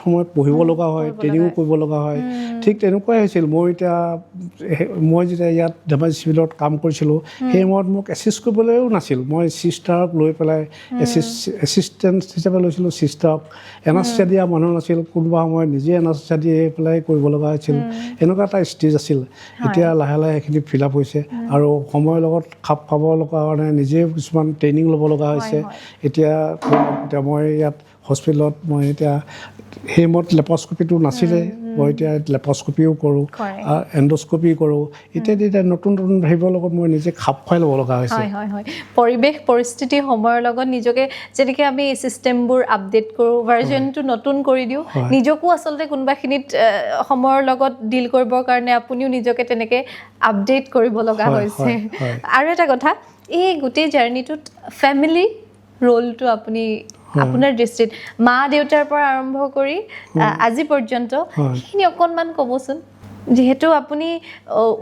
সময় পঢ়িব লগা হয়, ট্ৰেইনিঙো কৰিব লগা হয়। ঠিক তেনেকুৱাই হৈছিল। মই যেতিয়া ইয়াত ধেমাজি চিভিলত কাম কৰিছিলোঁ, সেই সময়ত মোক এছিষ্ট কৰিবলৈও নাছিল। মই চিষ্টাৰক লৈ পেলাই এছিষ্টেণ্ট হিচাপে লৈছিলোঁ। চিষ্টাৰক এনাস্থেচিয়া দিয়া মানুহ নাছিল, কোনোবা সময়ত নিজে এনাস্থেচিয়া দি পেলাই কৰিব লগা হৈছিল। এনেকুৱা এটা ষ্টেজ আছিল। এতিয়া লাহে লাহে সেইখিনি ফিল আপ হৈছে, আৰু সময়ৰ লগত খাপ খাব লগা কাৰণে নিজে কিছুমান ট্ৰেইনিং ল'ব লগা হৈছে। এতিয়া মই ইয়াত হস্পিটেলত, মই এতিয়া সেই সময়ত লেপাৰস্কপিটো নাছিলে, মই এতিয়া লেপাস্কপিও কৰোঁ এণ্ডস্কপি কৰোঁ এতিয়া নতুন নতুন সেইবোৰৰ লগত মই নিজে খাপ খুৱাই ল'ব লগা হৈছে হয় পৰিৱেশ পৰিস্থিতি সময়ৰ লগত নিজকে যেনেকৈ আমি ছিষ্টেমবোৰ আপডেট কৰোঁ ভাৰ্জনটো নতুন কৰি দিওঁ নিজকো আচলতে কোনোবাখিনিত সময়ৰ লগত ডিল কৰিবৰ কাৰণে আপুনিও নিজকে তেনেকৈ আপডেট কৰিব লগা হৈছে আৰু এটা কথা এই গোটেই জাৰ্ণিটোত ফেমিলি ৰোলটো আপুনি আপোনাৰ দৃষ্টিত মা দেউতাৰ পৰা আৰম্ভ কৰি আজি পৰ্যন্ত সেইখিনি অকণমান ক'বচোন যিহেতু আপুনি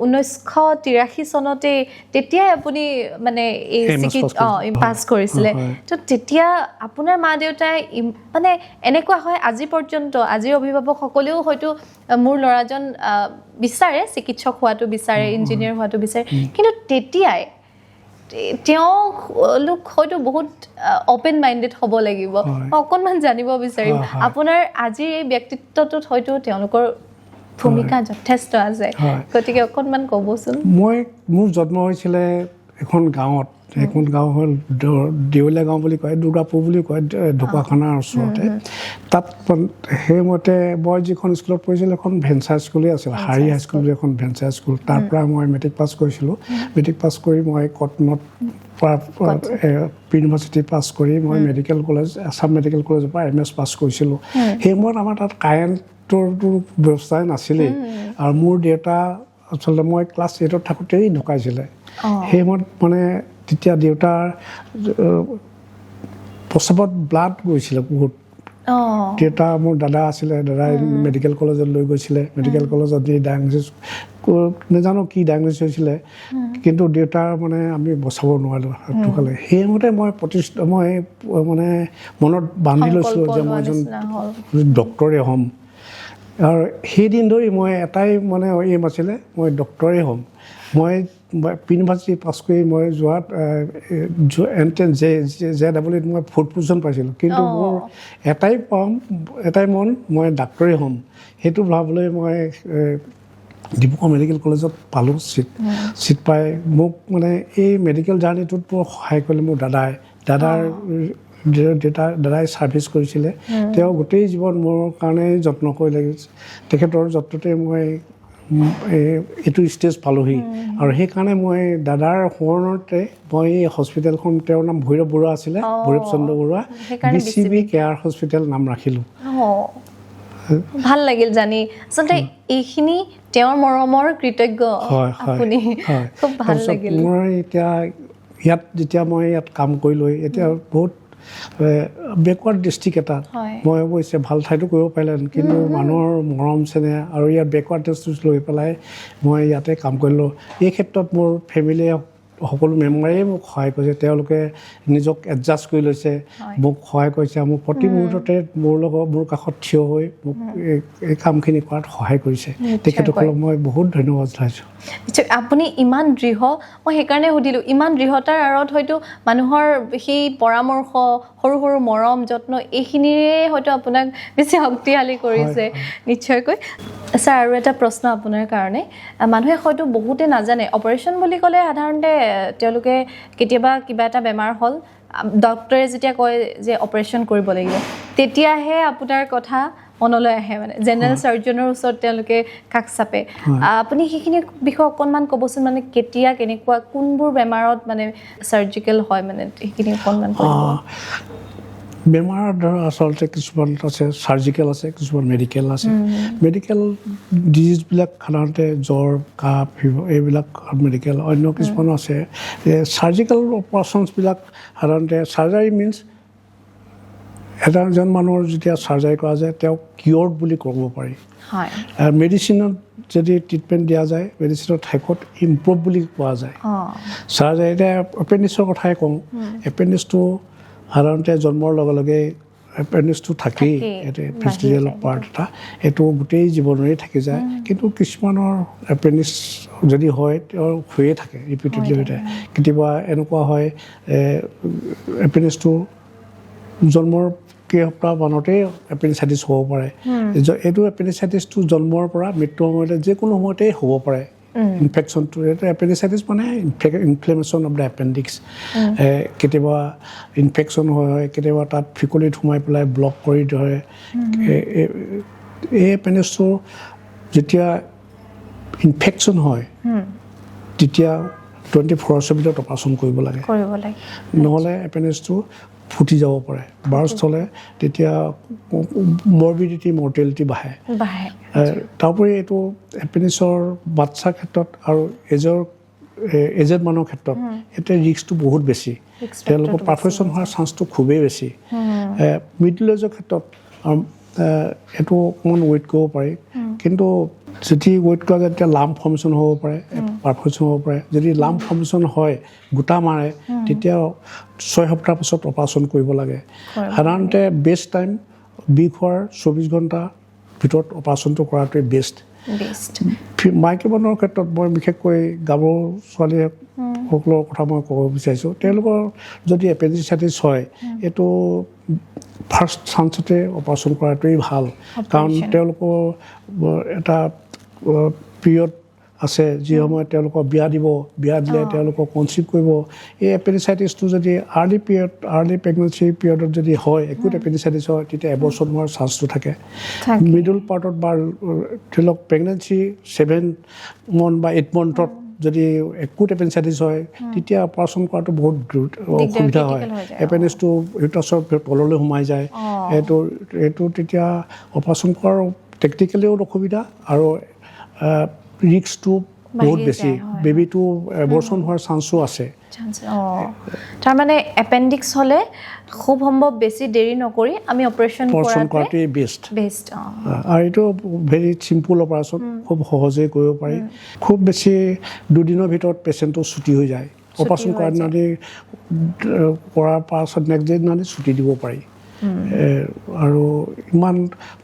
1983 চনতে তেতিয়াই আপুনি মানে এই পাছ কৰিছিলে তো তেতিয়া আপোনাৰ মা দেউতাই মানে এনেকুৱা হয় আজি পৰ্যন্ত আজিৰ অভিভাৱকসকলেও হয়তো মোৰ ল'ৰাজন বিচাৰে চিকিৎসক হোৱাটো বিচাৰে ইঞ্জিনিয়াৰ হোৱাটো বিচাৰে কিন্তু তেতিয়াই তেওঁলোক হয়তো বহুত অপেন মাইণ্ডেড হ'ব লাগিব অকণমান জানিব বিচাৰিম আপোনাৰ আজিৰ এই ব্যক্তিত্বটোত হয়তো তেওঁলোকৰ ভূমিকা যথেষ্ট আছে গতিকে অকণমান ক'বচোন মোৰ জন্ম হৈছিলে এখন গাঁৱত এখন গাঁও হ'ল দেউলীয়া গাঁও বুলি কয় দুৰ্গাপুৰ বুলি কয় ঢকুৱাখানাৰ ওচৰতে তাত সেইমতে মই যিখন স্কুলত পঢ়িছিলোঁ এখন ভেঞ্চাৰ স্কুলেই আছিল হাৰি হাইস্কুল বুলি এখন ভেঞ্চাৰ স্কুল তাৰ পৰা মই মেট্ৰিক পাছ কৰিছিলোঁ মেট্ৰিক পাছ কৰি মই কটনত ইউনিভাৰ্চিটি পাছ কৰি মই মেডিকেল কলেজ আছাম মেডিকেল কলেজৰ পৰা MS পাছ কৰিছিলোঁ সেই সময়ত আমাৰ তাত কাৰেণ্টৰ ব্যৱস্থাই নাছিলেই আৰু মোৰ দেউতা আচলতে মই ক্লাছ 8ত থাকোঁতেই ঢুকাইছিলে সেই সময়ত মানে তেতিয়া দেউতাৰ প্ৰস্ৰাৱত ব্লাড গৈছিলে বহুত দেউতা মোৰ দাদা আছিলে দাদাই মেডিকেল কলেজত লৈ গৈছিলে মেডিকেল কলেজত যি ডায়েগনচিছ নাজানো কি ডায়েগনচিছ হৈছিলে কিন্তু দেউতাৰ মানে আমি বচাব নোৱাৰিলোঁ ঢুকালে সেইমতে মই মানে মনত বান্ধি লৈছিলোঁ যে মই এজন ডক্তৰে হ'ম আৰু সেইদিন ধৰি মই এটাই মানে এইম আছিলে মই ডক্তৰে হ'ম মই ইউনিভাৰ্চিটি পাছ কৰি মই যোৱাত এণ্ট্ৰেঞ্চ JEE মই 4th পজিশ্যন পাইছিলোঁ কিন্তু মোৰ এটাই মন মই ডাক্তৰে হ'ম সেইটো ভাবলৈ মই ডিব্ৰুগড় মেডিকেল কলেজত পালোঁ চিট পাই মোক মানে এই মেডিকেল জাৰ্ণিটোত বৰ সহায় কৰিলে মোৰ দাদাই ছাৰ্ভিচ কৰিছিলে তেওঁ গোটেই জীৱন মোৰ কাৰণে যত্ন কৰিলে তেখেতৰ যত্নতে মই এইটো ষ্টেজ পালোঁহি আৰু সেইকাৰণে মই দাদাৰ সোঁৱৰণতে মই এই হস্পিটেলখন তেওঁৰ নাম ভৈৰৱ বৰুৱা আছিলে ভৈৰৱ চন্দ্ৰ বৰুৱা BCB কেয়াৰ হস্পিটেল নাম ৰাখিলোঁ ভাল লাগিল জানি আচলতে এইখিনি তেওঁৰ মৰমৰ কৃতজ্ঞ আপুনি খুব ভাল লাগিল মই এতিয়া যেতিয়া মই ইয়াত কাম কৰিলোঁ এতিয়া বহুত বেকৱাৰ্ড ডিষ্ট্ৰিক্ট এটাত মই অৱশ্যে ভাল ঠাইতো কৰিব পাৰিলেহেঁতেন কিন্তু মানুহৰ মৰম চেনেহ আৰু ইয়াত বেকৱাৰ্ড ডিষ্ট্ৰিক্ট লৈ পেলাই মই ইয়াতে কাম কৰিলোঁ এই ক্ষেত্ৰত মোৰ ফেমিলিয়ে সকলো মেম্বাৰেই মোক সহায় কৰিছে তেওঁলোকে নিজক এডজাষ্ট কৰি লৈছে মোক সহায় কৰিছে মোক প্ৰতি মুহূৰ্ততে মোৰ কাষত থিয় হৈ মোক এই কামখিনি কৰাত সহায় কৰিছে তেখেতসকলক মই বহুত ধন্যবাদ জনাইছোঁ আপুনি ইমান দৃঢ় মই সেইকাৰণে সুধিলোঁ ইমান দৃঢ়তাৰ আঁৰত হয়তো মানুহৰ সেই পৰামৰ্শ সৰু সৰু মৰম যত্ন এইখিনিৰে হয়তো আপোনাক বেছি শক্তিশালী কৰিছে নিশ্চয়কৈ ছাৰ আৰু এটা প্ৰশ্ন আপোনাৰ কাৰণে মানুহে হয়তো বহুতে নাজানে অপাৰেশ্যন বুলি ক'লে সাধাৰণতে তেওঁলোকে কেতিয়াবা কিবা এটা বেমাৰ হ'ল ডক্টৰে যেতিয়া কয় যে অপাৰেশ্যন কৰিব লাগিব তেতিয়াহে আপোনাৰ কথা মনলৈ আহে মানে জেনেৰেল চাৰ্জনৰ ওচৰত তেওঁলোকে কাষ চাপে আপুনি সেইখিনি বিষয়ে অকণমান ক'বচোন মানে কেতিয়া কেনেকুৱা কোনবোৰ বেমাৰত মানে চাৰ্জিকেল হয় মানে সেইখিনি অকণমান বেমাৰৰ ধৰা আচলতে কিছুমান আছে চাৰ্জিকেল আছে কিছুমান মেডিকেল আছে মেডিকেল ডিজিজবিলাক সাধাৰণতে জ্বৰ কাহ ফিভাৰ এইবিলাক মেডিকেল অন্য কিছুমানো আছে চাৰ্জিকেল অপাৰেশ্যনছবিলাক সাধাৰণতে চাৰ্জাৰী মিনছ এজন মানুহৰ যেতিয়া চাৰ্জাৰী কৰা যায় তেওঁক কিয়ৰ্ড বুলি ক'ব পাৰি মেডিচিনত যদি ট্ৰিটমেণ্ট দিয়া যায় মেডিচিনৰ ঠাইত ইম্প্ৰুভ বুলি কোৱা যায় চাৰ্জাৰী এতিয়া এপেণ্ডিক্সৰ কথাই কওঁ এপেণ্ডিক্সটো সাধাৰণতে জন্মৰ লগে লগে এপেণ্ডিক্সটো থাকেই এইটো ফিজিকেল পাৰ্ট এটা এইটো গোটেই জীৱনৰেই থাকি যায় কিন্তু কিছুমানৰ এপেণ্ডিক্স যদি হয় তেওঁৰ হৈয়ে থাকে ৰিপিটেডলি হৈ থাকে কেতিয়াবা এনেকুৱা হয় এপেণ্ডিক্সটো জন্মৰ কেইসপ্তাহ মানতেই এপেণ্ডিচাইটিছ হ'ব পাৰে এইটো এপেণ্ডিচাইটিছটো জন্মৰ পৰা মৃত্যুৰ সময়তে যিকোনো সময়তেই হ'ব পাৰে ইনফেকশ্যনটো এইটো এপেণ্ডিচাইটিছ মানে ইনফ্লেমেশ্যন অফ দ্য এপেণ্ডিক্স কেতিয়াবা ইনফেকশ্যন হয় কেতিয়াবা তাত ফিকলিত সোমাই পেলাই ব্লক কৰি ধৰে এই এপেণ্ডিক্সটো যেতিয়া ইনফেকশ্যন হয় তেতিয়া 24 আৱাৰ্ছৰ ভিতৰত অপাৰেশ্যন কৰিব লাগে নহ'লে এপেণ্ডিক্সটো ফুটি যাব পাৰে বাৰ্ষ্ট হ'লে তেতিয়া মৰ্বিডিটি মৰ্টেলিটি বাঢ়ে তাৰোপৰি এইটো এপেণ্ডিক্সৰ বাচ্ছাৰ ক্ষেত্ৰত আৰু এজেড মানুহৰ ক্ষেত্ৰত এতিয়া ৰিস্কটো বহুত বেছি তেওঁলোকৰ পাৰফেকশ্যন হোৱাৰ চান্সটো খুবেই বেছি মিডল এজৰ ক্ষেত্ৰত এইটো অকণমান ৱেইট কৰিব পাৰি কিন্তু যদি ৱেইট কৰা যায় তেতিয়া লাম্প ফৰ্মেশ্যন হ'ব পাৰে পাৰফেকশ্যন হ'ব পাৰে যদি লাম্প ফৰ্মেশ্যন হয় গোটা মাৰে তেতিয়া 6 সপ্তাহ পাছত অপাৰেশ্যন কৰিব লাগে সাধাৰণতে বেষ্ট টাইম বিষ হোৱাৰ 24 ঘণ্টাৰ ভিতৰত অপাৰেশ্যনটো কৰাটোৱে বেষ্ট মাইকী মানুহৰ ক্ষেত্ৰত মই বিশেষকৈ গাভৰু ছোৱালীসকলৰ কথা মই ক'ব বিচাৰিছোঁ তেওঁলোকৰ যদি এপেণ্ডিচাইটিছ হয় এইটো ফাৰ্ষ্ট চান্সতে অপাৰেশ্যন কৰাটোৱেই ভাল কাৰণ তেওঁলোকৰ এটা পিৰিয়ড আছে যি সময়ত তেওঁলোকক বিয়া দিলে তেওঁলোকক কনচিভ কৰিব এই এপেণ্ডিচাইটিছটো যদি আৰ্লি প্ৰেগনেঞ্চি পিৰিয়ডত যদি হয় একুট এপেণ্ডিচাইটিছ হয় তেতিয়া এবৰ্চন হোৱাৰ চান্সটো থাকে মিডল পাৰ্টত বা ধৰি লওক প্ৰেগনেঞ্চি 7 মন্থ বা 8 মন্থত যদি একুট এপেণ্ডিচাইটিছ হয় তেতিয়া অপাৰেশ্যন কৰাটো বহুত অসুবিধা হয় এপেণ্ডিক্সটো ইউটাছৰ তললৈ সোমাই যায় এইটো তেতিয়া অপাৰেশ্যন কৰাৰ টেকনিকেলিও অসুবিধা আৰু ৰিস্কটো বহুত বেছি বেবীটো এবৰ্চন হোৱাৰ চান্সো আছে তাৰমানে এপেণ্ডিক্স হ'লে খুব সম্ভৱ বেছি দেৰি নকৰি আমি অপাৰেশ্যন কৰাটোৱেই বেষ্ট আৰু এইটো ভেৰি চিম্পুল অপাৰেশ্যন খুব সহজেই কৰিব পাৰি খুব বেছি 2 দিনৰ ভিতৰত পেচেণ্টটো ছুটি হৈ যায় অপাৰেশ্যন কৰাৰ পাছত নেক্সট দিনাখনি ছুটি দিব পাৰি আৰু ইমান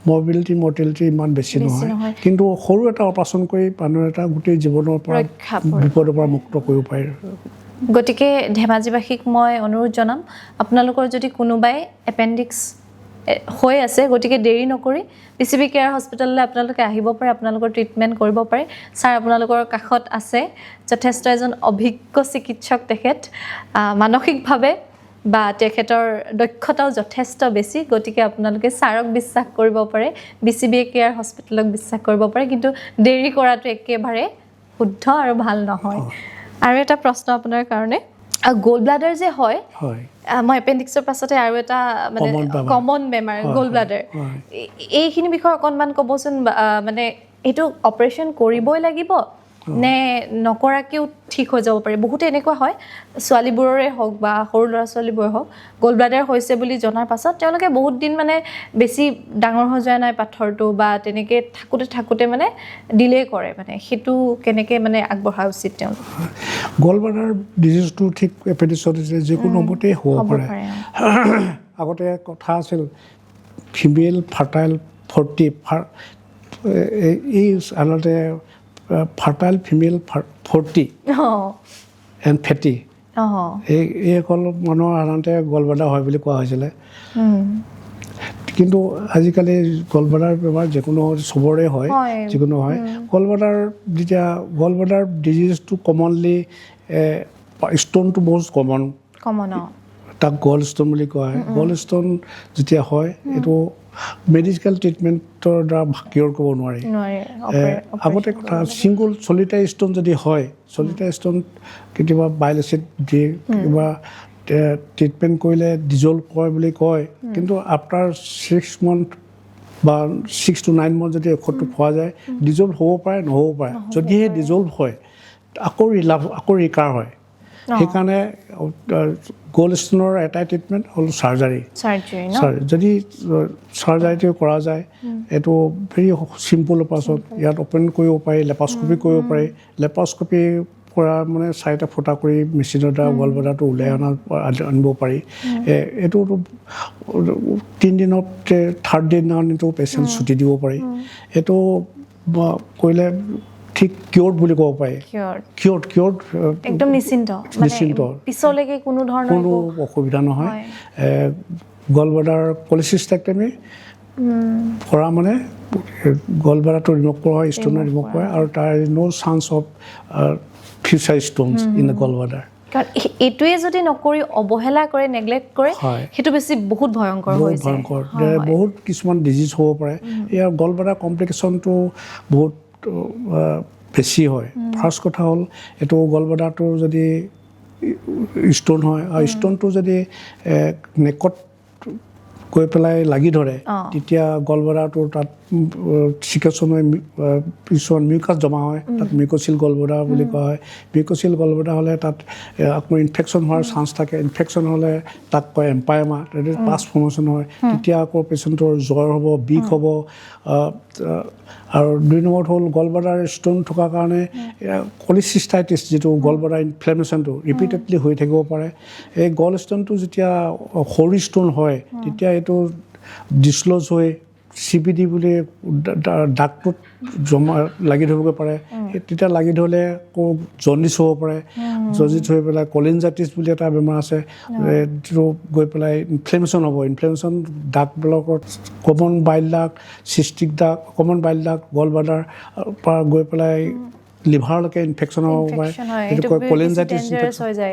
মৰ্টেলিটি ইমান বেছি নহয় কিন্তু সৰু এটা অপাৰেশ্যন কৰি মানুহ এটা গোটেই জীৱনৰ পৰা বিপদৰ পৰা মুক্ত কৰিব পাৰে গতিকে ধেমাজিবাসীক মই অনুৰোধ জনাম আপোনালোকৰ যদি কোনোবাই এপেণ্ডিক্স হৈ আছে গতিকে দেৰি নকৰি PCB কেয়াৰ হস্পিটেললৈ আপোনালোকে আহিব পাৰে আপোনালোকৰ ট্ৰিটমেণ্ট কৰিব পাৰে ছাৰ আপোনালোকৰ কাষত আছে যথেষ্ট এজন অভিজ্ঞ চিকিৎসক তেখেত মানসিকভাৱে বা তেখেতৰ দক্ষতাও যথেষ্ট বেছি গতিকে আপোনালোকে ছাৰক বিশ্বাস কৰিব পাৰে BCB কেয়াৰ হস্পিটেলক বিশ্বাস কৰিব পাৰে কিন্তু দেৰি কৰাটো একেবাৰে শুদ্ধ আৰু ভাল নহয় আৰু এটা প্ৰশ্ন আপোনাৰ কাৰণে গোল্ড ব্লাডাৰ যে হয় মই এপেণ্ডিক্সৰ পাছতে আৰু এটা মানে কমন বেমাৰ গোল্ড ব্লাডাৰ এইখিনি বিষয়ে অকণমান ক'বচোন মানে এইটো অপাৰেশ্যন কৰিবই লাগিব নে নকৰাকেও ঠিক হৈ যাব পাৰে বহুতে এনেকুৱা হয় ছোৱালীবোৰৰে হওক বা সৰু ল'ৰা ছোৱালীবোৰে হওক গোল্ড ব্লাডাৰ হৈছে বুলি জনাৰ পাছত তেওঁলোকে বহুত দিন মানে বেছি ডাঙৰ হৈ যোৱা নাই পাথৰটো বা তেনেকৈ থাকোঁতে মানে ডিলে কৰে মানে সেইটো কেনেকৈ মানে আগবঢ়া উচিত তেওঁলোক গোল্ড ব্লাডাৰ ডিজিজটো ঠিক এপেণ্ডিক্সত যিকোনো সময়তেই হ'ব পাৰে আগতে কথা আছিল ফিমেল ফাৰ্টাইল 40 এই সাধাৰণতে ফাৰ্টাইল ফিমেল 40 এণ্ড ফেটি এইসকল মানুহৰ সাধাৰণতে গোল্ড ব্লাডাৰ হয় বুলি কোৱা হৈছিলে কিন্তু আজিকালি গোল্ড ব্লাডাৰ বেমাৰ যিকোনো চবৰে হয় যিকোনো হয় গোল্ড ব্লাডাৰ ডিজিজটো কমনলি ষ্ট'নটো বহুত কমন তাক গল্ড ষ্ট'ন বুলি কোৱা হয় গল্ড ষ্ট'ন যেতিয়া হয় এইটো মেডিকেল ট্ৰিটমেণ্টৰ দ্বাৰা কিয়ৰ কৰিব নোৱাৰি আগতে কথা ছিংগল চলিটাৰী ষ্ট'ন যদি হয় চলিটাৰী ষ্ট'ন কেতিয়াবা বাইল এচিড দি কিবা ট্ৰিটমেণ্ট কৰিলে ডিজল্ভ কৰে বুলি কয় কিন্তু আফটাৰ 6 মান্থ বা 6 to 9 মান্থ যদি ঔষধটো খোৱা যায় ডিজল্ভ হ'ব পাৰে নহ'ব পাৰে যদিহে ডিজল্ভ হয় আকৌ ৰিকাৰ হয় সেইকাৰণে গোল্ড ষ্ট'নৰ এটাই ট্ৰিটমেণ্ট হ'ল চাৰ্জাৰী যদি চাৰ্জাৰীটো কৰা যায় এইটো ভেৰি চিম্পুল অপাৰেশ্যন ইয়াত অপেন কৰিব পাৰি লেপাস্কপি কৰিব পাৰি লেপাস্কপি কৰা মানে 4টা ফুটা কৰি মেচিনৰ দ্বাৰা গোল্ড ব্লাডাৰটো উলিয়াই আনিব পাৰি এইটো 3 দিনত 3rd দিনাখনিতো পেচেণ্ট ছুটি দিব পাৰি এইটো কৰিলে ঠিক কিয়ৰ্ড বুলি ক'ব পাৰি কিয়ৰ্ড একদম নিশ্চিন্ত পিছলৈকে কোনো অসুবিধা নহয় গোল্ড ব্লাডাৰ পলিচিষ্টেক্টমি কৰা মানে গোল্ড ব্লাডাৰটো ৰিমুভ কৰা হয় ষ্ট'ন ৰিমুভ কৰা আৰু তাৰ no chance of future stones in the gall bladder কাৰণ এইটোৱে যদি নকৰি অৱহেলা কৰে নেগলেক্ট কৰে হয়। সেইটো বেছি বহুত ভয়ংকৰ হৈ বহুত যায় ভয়ংকৰ বহুত কিছুমান ডিজিজ হ'ব পাৰে ইয়াৰ গল ব্লাডাৰ কমপ্লিকেশ্যনটো বহুত বেছি হয় ফাৰ্ষ্ট কথা হ'ল এইটো গল ব্লাডাৰটো যদি ষ্ট'ন হয় আৰু ষ্ট'নটো যদি নেকত গৈ পেলাই লাগি ধৰে তেতিয়া গল ব্লাডাৰটো তাত চিকেশ্যন হৈ কিছুমান মিউকাছ জমা হয় তাত মিউক'চিল গল ব্লাডাৰ বুলি কোৱা হয় মিউক'চিল গল ব্লাডাৰ হ'লে তাত আকৌ ইনফেকশ্যন হোৱাৰ চান্স থাকে ইনফেকশ্যন হ'লে তাক কয় এম্পাইমা পাছ ফৰ্মেশ্যন হয় তেতিয়া আকৌ পেচেণ্টৰ জ্বৰ হ'ব বিষ হ'ব আৰু 2 নম্বৰত হ'ল গল ব্লাডাৰ ষ্ট'ন থকাৰ কাৰণে কলিচিষ্টাইটিছ যিটো গল ব্লাডাৰ ইনফ্লেমেশ্যনটো ৰিপিটেডলি হৈ থাকিব পাৰে এই গল ষ্ট'নটো যেতিয়া সৰু ষ্ট'ন হয় তেতিয়া এইটো ডিছল'জ হৈ CBD বুলি দাগটোত জমা লাগি ধৰিব পাৰে তেতিয়া লাগি ধৰিলে আকৌ জণ্ডিছ হ'ব পাৰে জণ্ডিছ হৈ পেলাই কলিনজাইটিছ বুলি এটা বেমাৰ আছে যিটো গৈ পেলাই ইনফ্লেমেশ্যন হ'ব ইনফ্লেমেশ্যন দাগবিলাকত কমন বাইল দাগ চিষ্টিক দাগ কমন বাইল দাগ গল ব্লাডাৰ পৰা গৈ পেলাই লিভাৰলৈকে ইনফেকশ্যন হ'ব পাৰে এইটো কয় কলিনজাইটিছ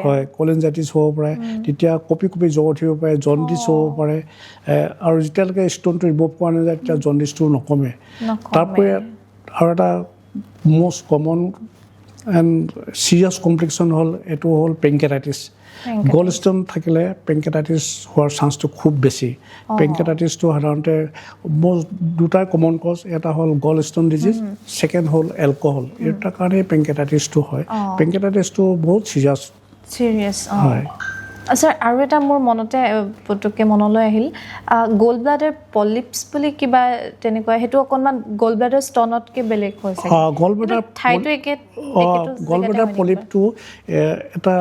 হয় কলিনজাইটিছ হ'ব পাৰে তেতিয়া কঁপি কঁপি জ্বৰ উঠিব পাৰে জণ্ডিছ হ'ব পাৰে আৰু যেতিয়ালৈকে ষ্ট'নটো ৰিমুভ কৰা নাযায় তেতিয়া জণ্ডিছটো নকমে তাৰপৰি আৰু এটা most common and serious complication হ'ল এইটো হ'ল পেংকেটাইটিছ গল ষ্ট'ন থাকিলে পেংকেটাইটিছ হোৱাৰ চান্সটো খুব বেছি পেংকেটাইটিছটো সাধাৰণতে দুটাই কমন কজ এটা হ'ল গল ষ্ট'ন ডিজিজ ছেকেণ্ড হ'ল এলকহল এইটাৰ কাৰণে পেংকেটাইটিছটো হয় পেংকেটাইটিছটো বহুত চিৰিয়াছ হয় ছাৰ আৰু এটা মোৰ মনতে পটককৈ মনলৈ আহিল গ'ল্ড ব্লাডাৰ পলিপছ বুলি কিবা তেনেকুৱা সেইটো অকণমান গ'ল্ড ব্লাডাৰ ষ্ট'নতকৈ বেলেগ হৈছে গ'ল্ড ব্লাডাৰ ঠাইটো একে গ'ল্ড ব্লাডাৰ পলিপটো এটা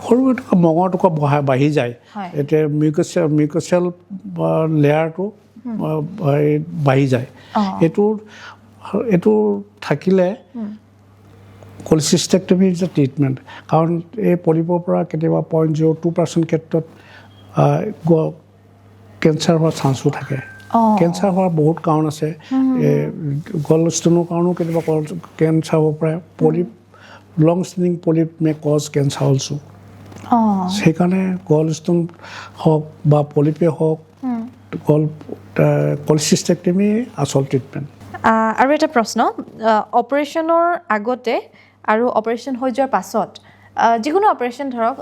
সৰু এটুকুৰা মঙৰ টুকুৰা বাঢ়ি যায় এতিয়া মিউকচিয়াল লেয়াৰটো বাঢ়ি যায় এইটো থাকিলে কলিচিষ্টেক্টমী ইজ এ ট্ৰিটমেণ্ট কাৰণ এই পলিপৰ পৰা কেতিয়াবা 0.02% ক্ষেত্ৰত কেঞ্চাৰ হোৱাৰ চান্সো থাকে কেঞ্চাৰ হোৱাৰ বহুত কাৰণ আছে গল ষ্ট'নৰ কাৰণেও কেতিয়াবা কেঞ্চাৰ হ'ব পাৰে polyp long standing polyp may cause cancer also সেইকাৰণে গল ষ্ট'ন হওক বা পলিপে হওক কলিচিষ্টেক্টমী আচল ট্ৰিটমেণ্ট আৰু এটা প্ৰশ্ন অপাৰেশ্যনৰ আগতে আৰু অপাৰেশ্যন হৈ যোৱাৰ পাছত যিকোনো অপাৰেশ্যন ধৰক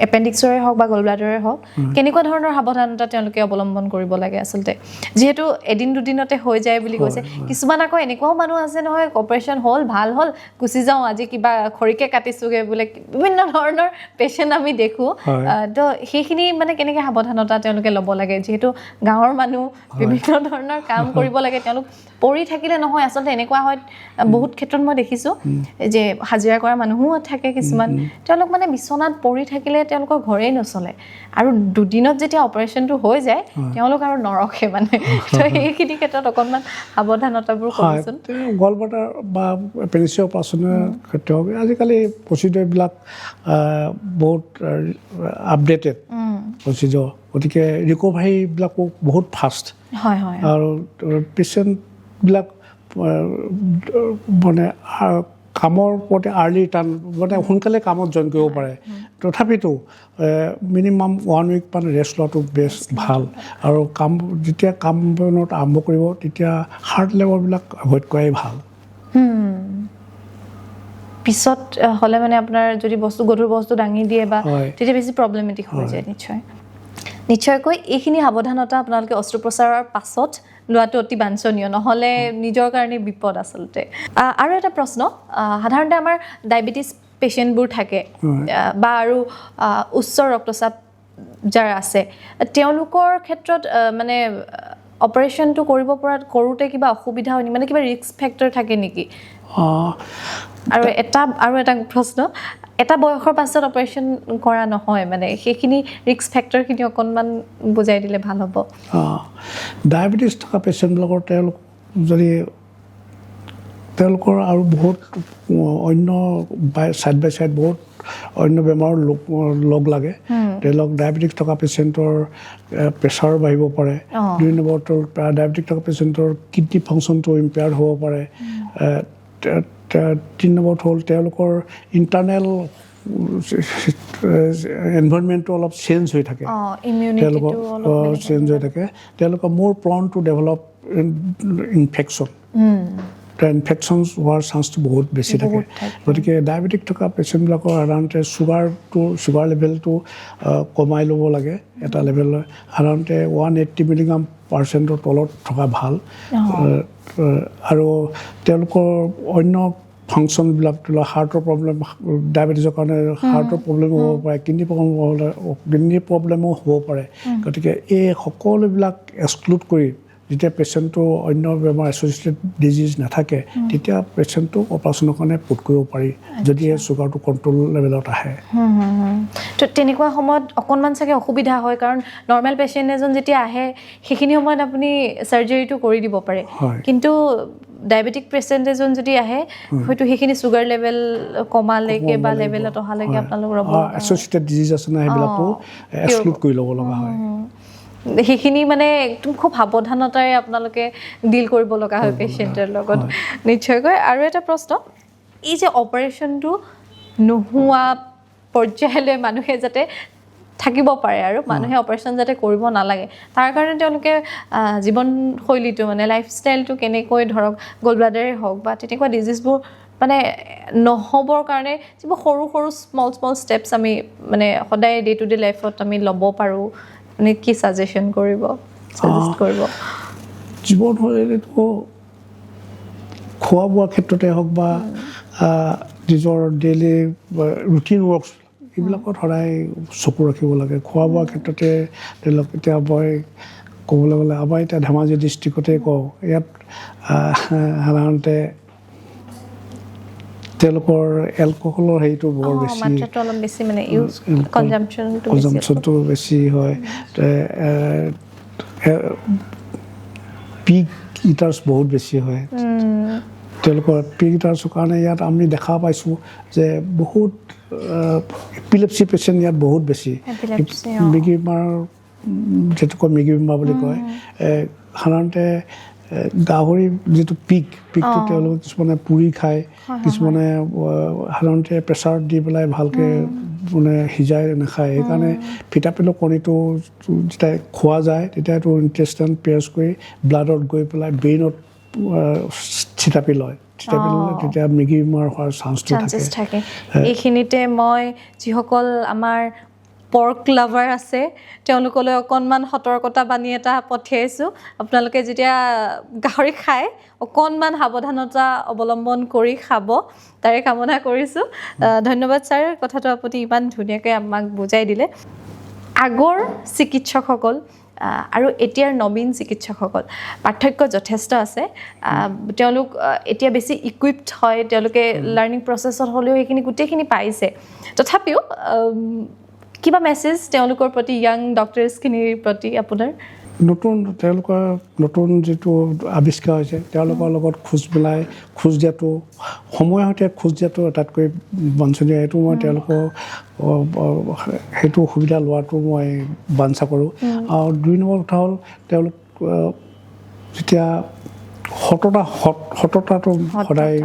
এপেণ্ডিক্সৰে হওক বা গল ব্লাডাৰে হওক কেনেকুৱা ধৰণৰ সাৱধানতা তেওঁলোকে অৱলম্বন কৰিব লাগে আচলতে যিহেতু এদিন দুদিনতে হৈ যায় বুলি কৈছে কিছুমান আকৌ এনেকুৱাও মানুহ আছে নহয় অপাৰেশ্যন হ'ল ভাল হ'ল গুচি যাওঁ আজি কিবা খৰিকে কাটিছোগৈ বোলে বিভিন্ন ধৰণৰ পেচেণ্ট আমি দেখোঁ তো সেইখিনি মানে কেনেকৈ সাৱধানতা তেওঁলোকে ল'ব লাগে যিহেতু গাঁৱৰ মানুহ বিভিন্ন ধৰণৰ কাম কৰিব লাগে তেওঁলোক পৰি থাকিলে নহয় আচলতে এনেকুৱা হয় বহুত ক্ষেত্ৰত মই দেখিছোঁ যে হাজিৰা কৰা মানুহো থাকে কিছুমান তেওঁলোক মানে বিচনাত পৰি থাকিলে তেওঁলোকৰ ঘৰেই নচলে আৰু দুদিনত যেতিয়া অপাৰেশ্যনটো হৈ যায় তেওঁলোক আৰু নৰখে মানে তো সেইখিনি ক্ষেত্ৰত অকণমান সাৱধানতাবোৰ কৰিছোন গল ব্লাডাৰ বা এপেণ্ডিক্সৰ অপাৰেশ্যনৰ ক্ষেত্ৰত আজিকালি প্ৰচিডিউৰবিলাক বহুত আপডেটেড প্ৰচিডিউৰ গতিকে ৰিকভাৰীবিলাকো বহুত ফাষ্ট হয় হয় আৰু পেচেণ্টবিলাক মানে কামৰ প্ৰতি আৰ্লি ৰিটাৰ্ণ মানে সোনকালে কামত জইন কৰিব পাৰে তথাপিতো মিনিমাম 1 উইক মানে ৰেষ্ট লোৱাটো বেষ্ট ভাল আৰু যেতিয়া কাম বনত আৰম্ভ কৰিব তেতিয়া হাৰ্ট লেভেলবিলাক এভইড কৰাই ভাল পিছত হ'লে মানে আপোনাৰ যদি গধুৰ বস্তু দাঙি দিয়ে বা তেতিয়া বেছি প্ৰব্লেমেটিক হৈ যায় নিশ্চয়কৈ এইখিনি সাৱধানতা আপোনালোকে অস্ত্ৰোপচাৰৰ পাছত লোৱাটো অতি বাঞ্ছনীয় নহ'লে নিজৰ কাৰণে বিপদ আচলতে আৰু এটা প্ৰশ্ন সাধাৰণতে আমাৰ ডায়েবেটিছ পেচেণ্টবোৰ থাকে বা আৰু উচ্চ ৰক্তচাপ যাৰ আছে তেওঁলোকৰ ক্ষেত্ৰত মানে অপাৰেশ্যনটো কৰোঁতে কিবা অসুবিধা হয় মানে কিবা ৰিস্ক ফেক্টৰ থাকে নেকি আৰু এটা প্ৰশ্ন এটা বয়সৰ পাছত অপাৰেশ্যন কৰা নহয় মানে সেইখিনি ৰিস্ক ফেক্টৰখিনি অকণমান বুজাই দিলে ভাল হ'ব ডায়েবেটিছ থকা পেচেণ্টবিলাকৰ তেওঁলোকৰ আৰু বহুত অন্য ছাইড বাই ছাইড বহুত অন্য বেমাৰৰ লগ লাগে তেওঁলোক ডায়েবেটিছ থকা পেচেণ্টৰ প্ৰেছাৰ বাঢ়িব পাৰে 2 নম্বৰটো ডায়েবেটিছ থকা পেচেণ্টৰ কিডনী ফাংচনটো ইম্পেয়াৰ্ড হ'ব পাৰে 3 নম্বৰত হ'ল তেওঁলোকৰ ইণ্টাৰনেল এনভাইৰনমেণ্টটো অলপ চেঞ্জ হৈ থাকে তেওঁলোকৰ চেঞ্জ হৈ থাকে তেওঁলোকৰ মোৰ প্ৰন টু ডেভেলপ ইনফেকশ্যন ইনফেকশ্যনছ হোৱাৰ চান্সটো বহুত বেছি থাকে গতিকে ডায়েবেটিক থকা পেচেণ্টবিলাকৰ সাধাৰণতে ছুগাৰ লেভেলটো কমাই ল'ব লাগে এটা লেভেলৰ সাধাৰণতে 180 মিলিগ্ৰাম পাৰ্চেণ্টৰ তলত থকা ভাল আৰু তেওঁলোকৰ অন্য ফাংচনবিলাক ধৰি লওক হাৰ্টৰ প্ৰব্লেম ডায়েবেটিছৰ কাৰণে হাৰ্টৰ প্ৰব্লেমো হ'ব পাৰে কিডনি প্ৰব্লেমো হ'ব পাৰে গতিকে এই সকলোবিলাক এক্সক্লুড কৰি যেতিয়া পেচেণ্টটো অন্য বেমাৰ এছ'চিয়েটেড ডিজিজ নাথাকে তেতিয়া পেচেণ্টটো অপাৰেশ্যনৰ কাৰণে পুট কৰিব পাৰি যদি ছুগাৰটো কণ্ট্ৰল লেভেলত আহে তো তেনেকুৱা সময়ত অকণমান চাগে অসুবিধা হয় কাৰণ নৰ্মেল পেচেণ্ট এজন যেতিয়া আহে সেইখিনি সময়ত আপুনি চাৰ্জাৰীটো কৰি দিব পাৰে কিন্তু ডায়েবেটিক পেচেণ্ট এজন যদি আহে হয়তো সেইখিনি ছুগাৰ লেভেল কমালৈকে বা লেভেলত অহালৈকে আপোনালোক ৰ'ব এছ'চিয়েটেড ডিজিজ আছে না সেইবিলাকো এক্সক্লুড কৰি ল'ব লগা হয় সেইখিনি মানে একদম খুব সাৱধানতাৰে আপোনালোকে ডিল কৰিব লগা হয় পেচেণ্টৰ লগত নিশ্চয়কৈ আৰু এটা প্ৰশ্ন এই যে অপাৰেশ্যনটো নোহোৱা পৰ্যায়লৈ মানুহে যাতে থাকিব পাৰে আৰু মানুহে অপাৰেশ্যন যাতে কৰিব নালাগে তাৰ কাৰণে তেওঁলোকে জীৱনশৈলীটো মানে লাইফষ্টাইলটো কেনেকৈ ধৰক গল ব্লাডাৰে হওক বা তেনেকুৱা ডিজিজবোৰ মানে নহ'বৰ কাৰণে যিবোৰ সৰু সৰু স্মল ষ্টেপছ আমি মানে সদায় ডে টু ডে লাইফত আমি ল'ব পাৰোঁ মানে কি ছাজেষ্ট কৰিব জীৱনশৈলীটো খোৱা বোৱাৰ ক্ষেত্ৰতে হওক বা নিজৰ ডেইলি ৰুটিন ৱৰ্কছ এইবিলাকত সদায় চকু ৰাখিব লাগে খোৱা বোৱাৰ ক্ষেত্ৰতে ধৰি লওক এতিয়া মই ক'বলৈ গ'লে আমাৰ এতিয়া ধেমাজি ডিষ্ট্ৰিক্টতে কওঁ ইয়াত সাধাৰণতে তেওঁলোকৰ এলকহলৰ হেৰিটো বৰ বেছি কনজাম্পশ্যনটো বেছি হয় পিক ইটাৰ্ছ বহুত বেছি হয় তেওঁলোকৰ পিক ইটাৰ্ছৰ কাৰণে ইয়াত আমি দেখা পাইছোঁ যে বহুত এপিলেপচি পেচেণ্ট ইয়াত বহুত বেছি মিগি বেমাৰ যিটো কয় মিগি বেমাৰ বুলি কয় সাধাৰণতে গাহৰি যিটো পিকটো তেওঁলোকে কিছুমানে পুৰি খায় কিছুমানে সাধাৰণতে প্ৰেছাৰত দি পেলাই ভালকৈ মানে সিজাই নাখায় সেইকাৰণে ফিটাপিলৰ কণীটো যেতিয়া খোৱা যায় তেতিয়া এইটো ইণ্টেষ্টাইন পেয়াৰ্ছ কৰি ব্লাডত গৈ পেলাই ব্ৰেইনত থিতাপি লয় তেতিয়া মিগি বেমাৰ হোৱাৰ চান্সটো থাকে এইখিনিতে মই যিসকল আমাৰ পৰ্ক লাভাৰ আছে তেওঁলোকলৈ অকণমান সতৰ্কতা বাণী এটা পঠিয়াইছোঁ আপোনালোকে যেতিয়া গাহৰি খায় অকণমান সাৱধানতা অৱলম্বন কৰি খাব তাৰে কামনা কৰিছোঁ ধন্যবাদ ছাৰ কথাটো আপুনি ইমান ধুনীয়াকৈ আমাক বুজাই দিলে আগৰ চিকিৎসকসকল আৰু এতিয়াৰ নবীন চিকিৎসকসকল পাৰ্থক্য যথেষ্ট আছে তেওঁলোক এতিয়া বেছি ইকুইপড হয় তেওঁলোকে লাৰ্ণিং প্ৰচেছত হ'লেও সেইখিনি গোটেইখিনি পাইছে তথাপিও কিবা মেছেজ তেওঁলোকৰ প্ৰতি য়াং ডক্টৰছখিনিৰ প্ৰতি আপোনাৰ তেওঁলোকৰ নতুন যিটো আৱিষ্কাৰ হৈছে তেওঁলোকৰ লগত খোজ দিয়াটো সময়ৰ সৈতে খোজ দিয়াটো আটাইতকৈ বাঞ্ছনীয় এইটো মই তেওঁলোকৰ সেইটো সুবিধা লোৱাটো মই বাঞ্ছা কৰোঁ আৰু 2 নম্বৰ কথা হ'ল তেওঁলোক যেতিয়া সততাটো সদায়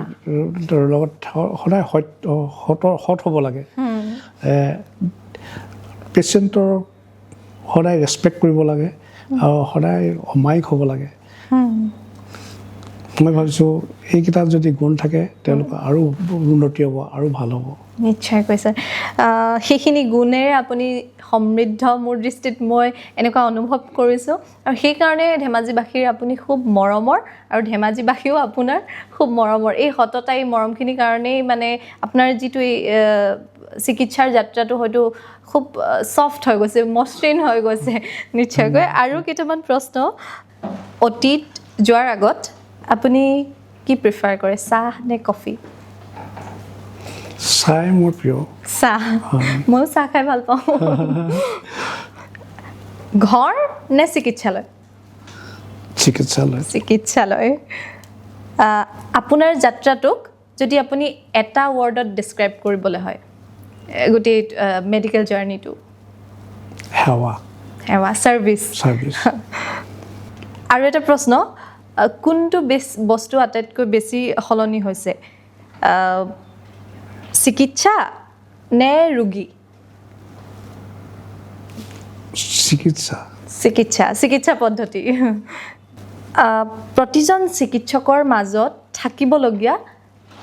লগত সদায় সৎ হ'ব লাগে পেচেণ্টৰ সদায় ৰেচপেক্ট কৰিব লাগে আৰু সদায় অমায়িক হ'ব লাগে মই ভাবিছোঁ এইকেইটা যদি গুণ থাকে তেওঁলোকৰ আৰু উন্নতি হ'ব আৰু ভাল হ'ব নিশ্চয় কৈছে সেইখিনি গুণেৰে আপুনি সমৃদ্ধ মোৰ দৃষ্টিত মই এনেকুৱা অনুভৱ কৰিছোঁ আৰু সেইকাৰণে ধেমাজিবাসীৰ আপুনি খুব মৰমৰ আৰু ধেমাজিবাসীও আপোনাৰ খুব মৰমৰ এই সততা এই মৰমখিনিৰ কাৰণেই মানে আপোনাৰ যিটো এই চিকিৎসাৰ যাত্ৰাটো হয়তো খুব ছফ্ট হৈ গৈছে মসৃণ হৈ গৈছে নিশ্চয়কৈ আৰু কেইটামান প্ৰশ্ন অতীত যোৱাৰ আগত আপুনি কি প্ৰিফাৰ কৰে চাহ নে কফি চাহ মোৰ প্ৰিয় চাহ ময়ো চাহ খাই ভাল পাওঁ ঘৰ নে চিকিৎসালয় আপোনাৰ যাত্ৰাটোক যদি আপুনি এটা ৱৰ্ডত ডিছক্ৰাইব কৰিবলৈ হয় গোটেই মেডিকেল জাৰ্নিটো সেৱা ছাৰ্ভিচ আৰু এটা প্ৰশ্ন কোনটো বস্তু আটাইতকৈ বেছি সলনি হৈছে চিকিৎসা নে ৰোগী? চিকিৎসা পদ্ধতি। প্ৰতিজন চিকিৎসকৰ মাজত থাকিবলগীয়া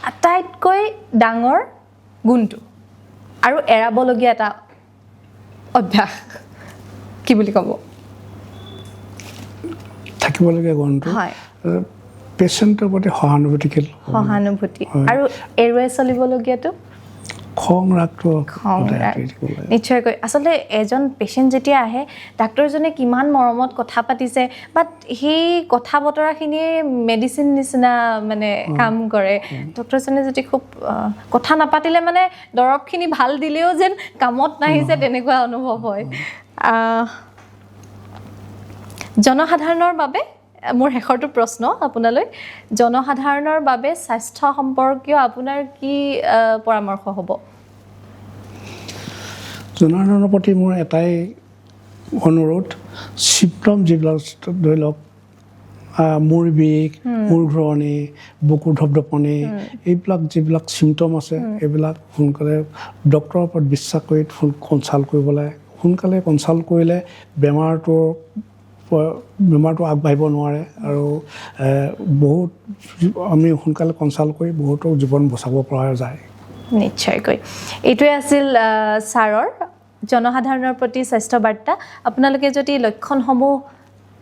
আটাইতকৈ ডাঙৰ গুণটো আৰু এৰাবলগীয়া এটা অভ্যাস কি বুলি ক'ব? থাকিবলগীয়া গুণটো হয়, পেচেণ্টৰ প্ৰতি সহানুভূতিশীল, সহানুভূতি। আৰু এৰুৱাই চলিবলগীয়াটো খং ৰাগটো নিশ্চয়কৈ। আচলতে এজন পেচেণ্ট যেতিয়া আহে, ডাক্তৰজনে কিমান মৰমত কথা পাতিছে, বাট সেই কথা বতৰাখিনিয়ে মেডিচিন নিচিনা মানে কাম কৰে। ডক্তৰজনে যদি খুব কথা নাপাতিলে মানে দৰৱখিনি ভাল দিলেও যেন কামত নাহিছে তেনেকুৱা অনুভৱ হয়। জনসাধাৰণৰ বাবে মোৰ শেষৰটো প্ৰশ্ন আপোনালৈ, জনসাধাৰণৰ বাবে স্বাস্থ্য সম্পৰ্কীয় আপোনাৰ কি পৰামৰ্শ হ'ব? জনসাধাৰণৰ প্ৰতি মোৰ এটাই অনুৰোধ, চিম্পটম যিবিলাক ধৰি লওক মূৰ বিষ, মূৰ ঘূৰণি, বুকুৰ ধপধপনি, এইবিলাক যিবিলাক চিম্পটম আছে এইবিলাক সোনকালে ডক্তৰৰ ওপৰত বিশ্বাস কৰি কনচাল্ট কৰিব লাগে। সোনকালে কনচাল্ট কৰিলে বেমাৰটো আগবাঢ়িব নোৱাৰে আৰু বহুত আমি সোনকালে কনচাল্ট কৰি বহুতৰ জীৱন বচাব পৰা যায়। নিশ্চয়কৈ। এইটোৱে আছিল ছাৰৰ জনসাধাৰণৰ প্ৰতি স্বাস্থ্য বাৰ্তা। আপোনালোকে যদি লক্ষণসমূহ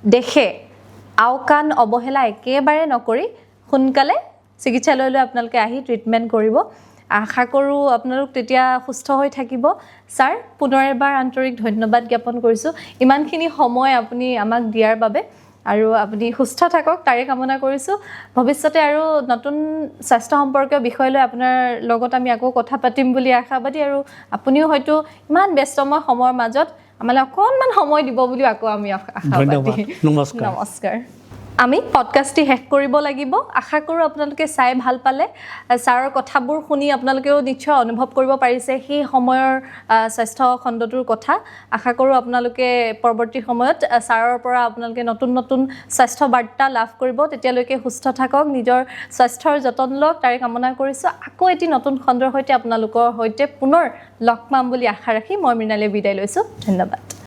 দেখে, আওকাণ অৱহেলা একেবাৰে নকৰি সোনকালে চিকিৎসালয়লৈ আপোনালোকে আহি ট্ৰিটমেণ্ট কৰিব। আশা কৰোঁ আপোনালোক তেতিয়া সুস্থ হৈ থাকিব। ছাৰ, পুনৰ এবাৰ আন্তৰিক ধন্যবাদ জ্ঞাপন কৰিছোঁ ইমানখিনি সময় আপুনি আমাক দিয়াৰ বাবে, আৰু আপুনি সুস্থ থাকক তাৰে কামনা কৰিছোঁ। ভৱিষ্যতে আৰু নতুন স্বাস্থ্য সম্পৰ্কীয় বিষয় লৈ আপোনাৰ লগত আমি আকৌ কথা পাতিম বুলি আশাবাদী, আৰু আপুনিও হয়তো ইমান ব্যস্তময় সময়ৰ মাজত আমালৈ অকণমান সময় দিব বুলিও আকৌ আমি আশাবাদী। নমস্কাৰ। আমি পডকাষ্টটি শেষ কৰিব লাগিব। আশা কৰোঁ আপোনালোকে চাই ভাল পালে। ছাৰৰ কথাবোৰ শুনি আপোনালোকেও নিশ্চয় অনুভৱ কৰিব পাৰিছে সেই সময়ৰ স্বাস্থ্য খণ্ডটোৰ কথা। আশা কৰোঁ আপোনালোকে পৰৱৰ্তী সময়ত ছাৰৰ পৰা আপোনালোকে নতুন নতুন স্বাস্থ্য বাৰ্তা লাভ কৰিব। তেতিয়ালৈকে সুস্থ থাকক, নিজৰ স্বাস্থ্যৰ যতন লওক তাৰে কামনা কৰিছোঁ। আকৌ এটি নতুন খণ্ডৰ সৈতে আপোনালোকৰ সৈতে পুনৰ লগ পাম বুলি আশা ৰাখি মই মৃণালীয়ে বিদায় লৈছোঁ। ধন্যবাদ।